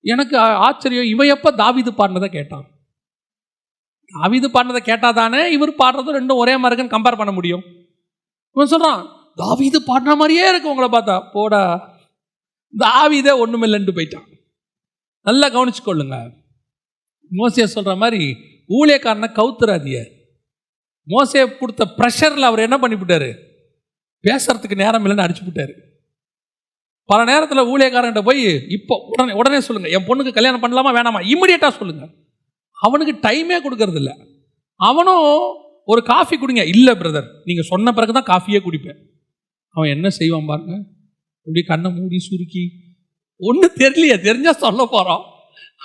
எனக்கு ஆச்சரியம், இவன் எப்ப தாவீது பாடினதை கேட்டான்? தாவீது பாடினதை கேட்டாதானே இவர் பாடுறதும் ரெண்டும் ஒரே மாதிரி இருக்குன்னு கம்பேர் பண்ண முடியும். இவன் சொல்றான், தாவீது பாடுற மாதிரியே இருக்கு உங்களை பார்த்தா. போடா, தாவீதே ஒண்ணுமில்லைன்னு போயிட்டான். நல்லா கவனிச்சுக்கொள்ளுங்க. மோசே சொல்ற மாதிரி ஊழியக்காரனை கவுத்துறாதிய. மோசே கொடுத்த ப்ரெஷர்ல அவர் என்ன பண்ணிவிட்டாரு? பேசுறதுக்கு நேரம் இல்லைன்னு அடிச்சு விட்டாரு. பல நேரத்தில் ஊழியக்காரன்ட்ட போய் இப்போ உடனே சொல்லுங்க, என் பொண்ணுக்கு கல்யாணம் பண்ணலாமா வேணாமா, இம்மிடியட்டா சொல்லுங்க. அவனுக்கு டைமே கொடுக்கறது இல்லை. அவனும் ஒரு காஃபி குடிங்க, இல்லை பிரதர் நீங்கள் சொன்ன பிறகு தான் காஃபியே குடிப்பேன். அவன் என்ன செய்வான் பாருங்க, இப்படி கண்ணை மூடி சுருக்கி, ஒன்றும் தெரியலையே, தெரிஞ்சா சொல்ல போகிறான்.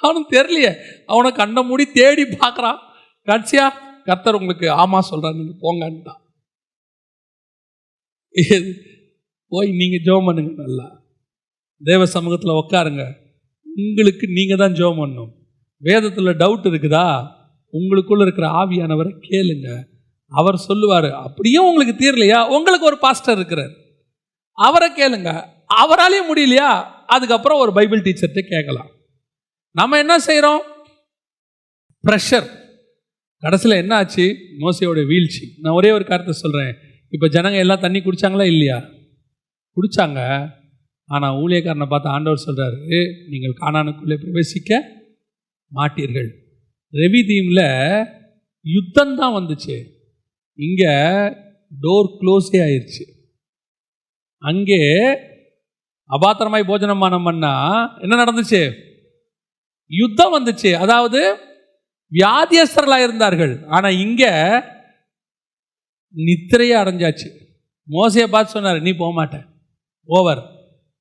அவனும் தெரியலையே, அவனை கண்ணை மூடி தேடி பார்க்குறான். கடைசியா கர்த்தர் உங்களுக்கு ஆமா சொல்கிறான், நீங்கள் போங்கன்ட்டான். போய் நீங்கள் ஜெபம் பண்ணுங்க, நல்லா தேவ சமூகத்தில் உட்காருங்க. உங்களுக்கு நீங்கள் தான் ஜெபம் பண்ணணும். வேதத்தில் டவுட் இருக்குதா, உங்களுக்குள்ள இருக்கிற ஆவியானவரை கேளுங்க, அவர் சொல்லுவார். அப்படியும் உங்களுக்கு தீரலையா, உங்களுக்கு ஒரு பாஸ்டர் இருக்கிறார், அவரை கேளுங்க. அவராலே முடியலையா, அதுக்கப்புறம் ஒரு பைபிள் டீச்சர்கிட்ட கேட்கலாம். நம்ம என்ன செய்கிறோம்? ப்ரெஷர். கடைசியில் என்ன ஆச்சு? மோசையோட வீழ்ச்சி. நான் ஒரே ஒரு கருத்தை சொல்கிறேன். இப்போ ஜனங்க எல்லாம் தண்ணி குடித்தாங்களா இல்லையா? குடித்தாங்க. ஆனால் ஊழியக்காரனை பார்த்து ஆண்டவர் சொல்கிறாரு, நீங்கள் கானானுக்குள்ளே பிரவேசிக்க மாட்டீர்கள். ரெவிதீமில் யுத்தம் தான் வந்துச்சு, இங்கே டோர் க்ளோஸே ஆயிடுச்சு. அங்கே அபாத்திரமாய் போஜனமானம் பண்ணா என்ன நடந்துச்சு? யுத்தம் வந்துச்சு. அதாவது வியாதியஸ்தர்களாக இருந்தார்கள், ஆனால் இங்கே நித்திரையே அடைஞ்சாச்சு. மோசையை பார்த்து சொன்னார், நீ போக மாட்டேன், ஓவர்.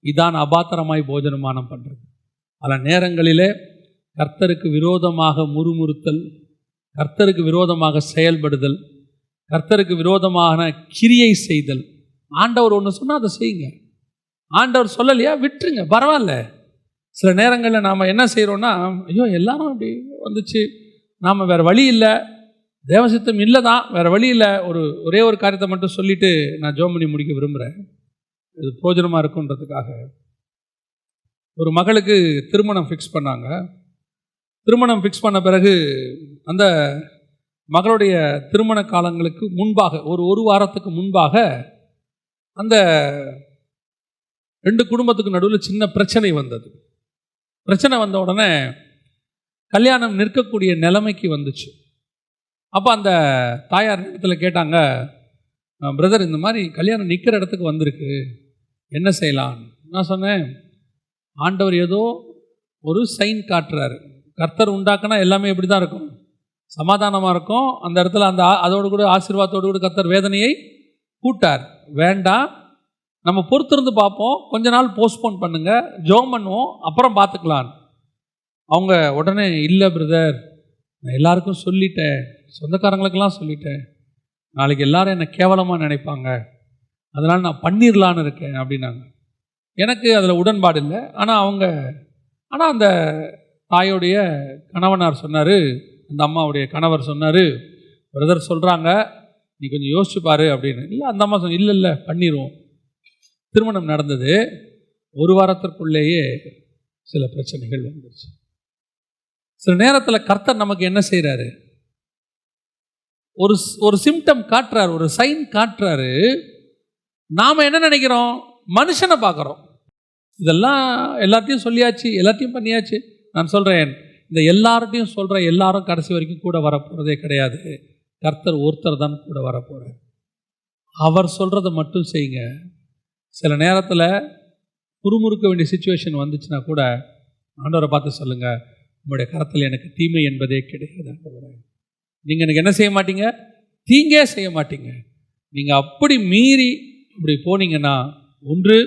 இதான் அபாத்திரமாய் போஜனமானம் பண்ணுறது. பல நேரங்களிலே கர்த்தருக்கு விரோதமாக முறுமுறுத்தல், கர்த்தருக்கு விரோதமாக செயல்படுதல், கர்த்தருக்கு விரோதமான கிரியை செய்தல். ஆண்டவர் ஒன்று சொன்னால் அதை செய்யுங்க. ஆண்டவர் சொல்லலையா விட்டுருங்க, பரவாயில்ல. சில நேரங்களில் நாம் என்ன செய்கிறோன்னா, ஐயோ எல்லாரும் அப்படி வந்துச்சு, நாம் வேறு வழி இல்லை, தேவசித்தம் இல்லை தான், வேறு வழி இல்லை. ஒரே ஒரு காரியத்தை மட்டும் சொல்லிவிட்டு நான் ஜெபம் பண்ணி முடிக்க விரும்புகிறேன். இது பிரோஜனமாக இருக்குன்றதுக்காக. ஒரு மகளுக்கு திருமணம் ஃபிக்ஸ் பண்ணாங்க. திருமணம் ஃபிக்ஸ் பண்ண பிறகு அந்த மகளுடைய திருமண காலங்களுக்கு முன்பாக ஒரு வாரத்துக்கு முன்பாக அந்த 2 குடும்பத்துக்கு நடுவில் சின்ன பிரச்சனை வந்தது. பிரச்சனை வந்த உடனே கல்யாணம் நிற்கக்கூடிய நிலைமைக்கு வந்துச்சு. அப்போ அந்த தாயார் இடத்துல கேட்டாங்க, பிரதர் இந்த மாதிரி கல்யாணம் நிற்கிற இடத்துக்கு வந்திருக்கு, என்ன செய்யலாம்? நான் சொன்னேன், ஆண்டவர் ஏதோ ஒரு சைன் காட்டுறாரு. கர்த்தர் உண்டாக்குனா எல்லாமே எப்படி தான் இருக்கும், சமாதானமாக இருக்கும். அந்த இடத்துல அதோடு கூட ஆசீர்வாதத்தோடு கூட கர்த்தர் வேதனையை கூட்டார். வேண்டாம், நம்ம பொறுத்திருந்து பார்ப்போம், கொஞ்ச நாள் போஸ்ட்போன் பண்ணுங்க, ஜெபம் பண்ணுவோம், அப்புறம் பார்த்துக்கலாம். அவங்க உடனே, இல்லை பிரதர், நான் எல்லாருக்கும் சொல்லிட்டேன், சொந்தக்காரங்களுக்கெல்லாம் சொல்லிட்டேன், நாளைக்கு எல்லாரும் என்னை கேவலமாக நினைப்பாங்க, அதனால் நான் பண்ணிடலான்னு இருக்கேன் அப்படின்னாங்க. எனக்கு அதில் உடன்பாடு இல்லை. ஆனால் அந்த தாயோடைய கணவனார் சொன்னார், அந்த அம்மாவுடைய கணவர் சொன்னார், பிரதர் சொல்கிறாங்க, நீ கொஞ்சம் யோசிச்சு பாரு அப்படின்னு. இல்லை, அந்த அம்மா சொன்ன, இல்லை பண்ணிடுவோம். திருமணம் நடந்தது. ஒரு வாரத்திற்குள்ளேயே சில பிரச்சனைகள் வந்துருச்சு. சில நேரத்தில் கர்த்தர் நமக்கு என்ன செய்கிறாரு, ஒரு சிம்டம் காட்டுறாரு, ஒரு சைன் காட்டுறாரு. நாம் என்ன நினைக்கிறோம், மனுஷனை பார்க்குறோம். இதெல்லாம் எல்லாத்தையும் சொல்லியாச்சு, எல்லாத்தையும் பண்ணியாச்சு. நான் சொல்கிறேன், இந்த எல்லார்ட்டையும் சொல்கிற எல்லாரும் கடைசி வரைக்கும் கூட வரப்போகிறதே கிடையாது. கர்த்தர் ஒருத்தர் தான் கூட வரப்போகிறார். அவர் சொல்கிறத மட்டும் செய்யுங்க. சில நேரத்தில் முறுமுறுக்க வேண்டிய சுச்சுவேஷன் வந்துச்சுன்னா கூட ஆண்டவரை பார்த்து சொல்லுங்கள், உங்களுடைய கரத்தில் எனக்கு தீமை என்பதே கிடையாது ஆண்டவரே. நீங்கள் எனக்கு என்ன செய்ய மாட்டீங்க, தீங்கே செய்ய மாட்டீங்க. நீங்கள் அப்படி மீறி அப்படி போனீங்கன்னா, ஒன்று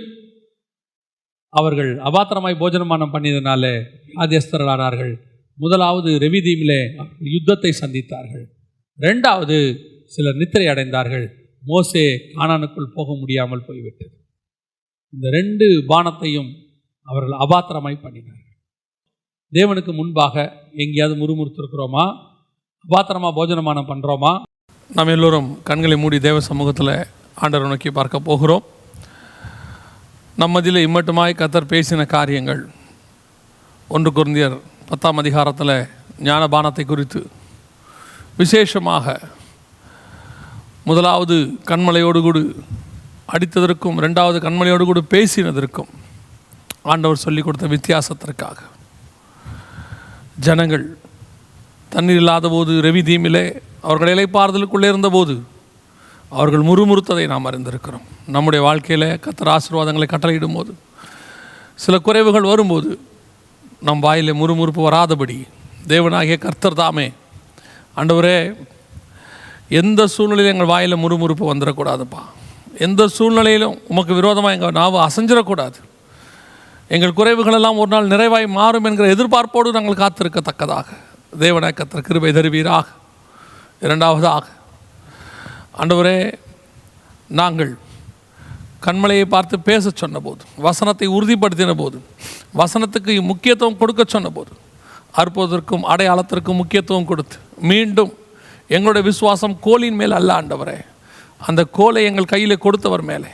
அவர்கள் அபாத்திரமாய் போஜனமானம் பண்ணியதுனால வியாதியஸ்தர்களானார்கள். முதலாவது ரெவிதீமிலே யுத்தத்தை சந்தித்தார்கள். 2வது சிலர் நித்திரை அடைந்தார்கள். மோசே கானானுக்குள் போக முடியாமல் போய்விட்டது. இந்த 2 பானத்தையும் அவர்கள் அபாத்திரமாய் பண்ணினார்கள். தேவனுக்கு முன்பாக எங்கேயாவது முறுமுறுத்திருக்கிறோமா, அபாத்திரமாக போஜனமானம் பண்ணுறோமா? நாம் எல்லோரும் கண்களை மூடி தேவ சமூகத்தில் ஆண்டவரை நோக்கி பார்க்க போகிறோம். நம்மதில் இம்மட்டுமாய் கர்த்தர் பேசின காரியங்கள் 1 கொரிந்தியர் 10ஆம் அதிகாரத்தில் ஞானபானத்தை குறித்து விசேஷமாக முதலாவது கண்மலையோடு கூட அடித்ததற்கும் 2வது கண்மலையோடு கூட பேசினதற்கும் ஆண்டவர் சொல்லிக் கொடுத்த வித்தியாசத்திற்காக ஜனங்கள் தண்ணீர் இல்லாத போது ரெவிதீமிலே அவர்கள் இளைப்பாறுதலுக்குள்ளே இருந்தபோது அவர்கள் முறுமுறுத்ததை நாம் அறிந்திருக்கிறோம். நம்முடைய வாழ்க்கையில் கர்த்தர் ஆசீர்வாதங்களை கட்டளையிடும் போது, சில குறைவுகள் வரும்போது நம் வாயில் முறுமுறுப்பு வராதபடி தேவனாகிய கர்த்தர் தாமே, ஆண்டவரே எந்த சூழ்நிலையிலும் எங்கள் வாயில் முறுமுறுப்பு வந்துடக்கூடாதுப்பா, எந்த சூழ்நிலையிலும் உமக்கு விரோதமாக எங்கள் நாவு அசைஞ்சிடக்கூடாது, எங்கள் குறைவுகளெல்லாம் ஒரு நாள் நிறைவாய் மாறும் என்கிற எதிர்பார்ப்போடு நாங்கள் காத்திருக்கத்தக்கதாக தேவனாய் கர்த்தர் கிருபை தருவீராக. 2வதாக, ஆண்டவரே நாங்கள் கண்மலையை பார்த்து பேச சொன்னபோது, வசனத்தை உறுதிப்படுத்தின போது, வசனத்துக்கு முக்கியத்துவம் கொடுக்க சொன்னபோது, அற்புதத்திற்கும் அடையாளத்திற்கும் முக்கியத்துவம் கொடுத்து மீண்டும் எங்களுடைய விசுவாசம் கோலின் மேல் அல்ல ஆண்டவரே, அந்த கோலை எங்கள் கையில் கொடுத்தவர் மேலே,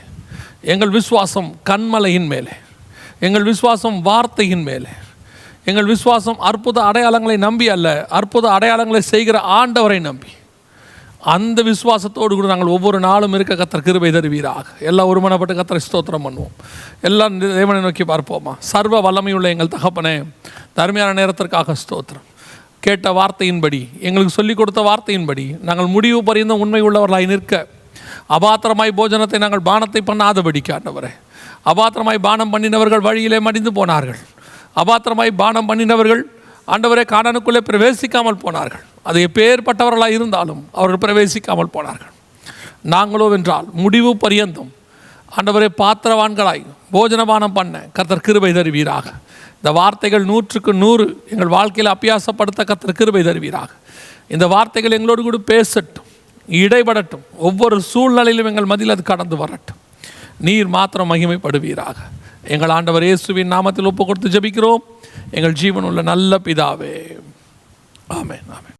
எங்கள் விசுவாசம் கண்மலையின் மேலே, எங்கள் விசுவாசம் வார்த்தையின் மேலே, எங்கள் விசுவாசம் அற்புத அடையாளங்களை நம்பி அல்ல, அற்புத அடையாளங்களை செய்கிற ஆண்டவரை நம்பி, அந்த விசுவாசத்தோடு கூட நாங்கள் ஒவ்வொரு நாளும் இருக்க கர்த்தர் கிருபை தருவீராக. எல்லாம் ஒருமனப்பட்டு கர்த்தரை ஸ்தோத்திரம் பண்ணுவோம். எல்லாம் தேவனை நோக்கி பார்ப்போமா. சர்வ வல்லமையுள்ள எங்கள் தகப்பனே, தர்மையான நேரத்திற்காக ஸ்தோத்திரம். கேட்ட வார்த்தையின்படி, எங்களுக்கு சொல்லிக் கொடுத்த வார்த்தையின்படி நாங்கள் முடிவு பரிந்த உண்மை உள்ளவர்களாய் நிற்க, அபாத்திரமாய் போஜனத்தை நாங்கள் பானத்தை பண்ணாதபடிக்கு ஆண்டவரே, அபாத்திரமாய் பானம் பண்ணினவர்கள் வழியிலே மடிந்து போனார்கள், அபாத்திரமாய் பானம் பண்ணினவர்கள் ஆண்டவரே கானானுக்குள்ளே பிரவேசிக்காமல் போனார்கள். அது எப்பேற்பட்டவர்களாக இருந்தாலும் அவர்கள் பிரவேசிக்காமல் போனார்கள். நாங்களோ வென்றால் முடிவு பரியந்தம் ஆண்டவரே பாத்திரவான்களாய் போஜனபானம் பண்ண கர்த்தர் கிருபை தருவீராக. இந்த வார்த்தைகள் 100க்கு 100 எங்கள் வாழ்க்கையில் அபியாசப்படுத்த கர்த்தர் கிருபை தருவீராக. இந்த வார்த்தைகள் எங்களோடு கூட பேசட்டும், இடைபடட்டும். ஒவ்வொரு சூழ்நிலையிலும் எங்கள் மத்தியில் அது கடந்து வரட்டும். நீர் மாத்திரம் மகிமைப்படுவீராக. எங்கள் ஆண்டவர் இயேசுவின் நாமத்தில் ஒப்பு கொடுத்து ஜெபிக்கிறோம் எங்கள் ஜீவனுள்ள நல்ல பிதாவே. ஆமென், ஆமென்.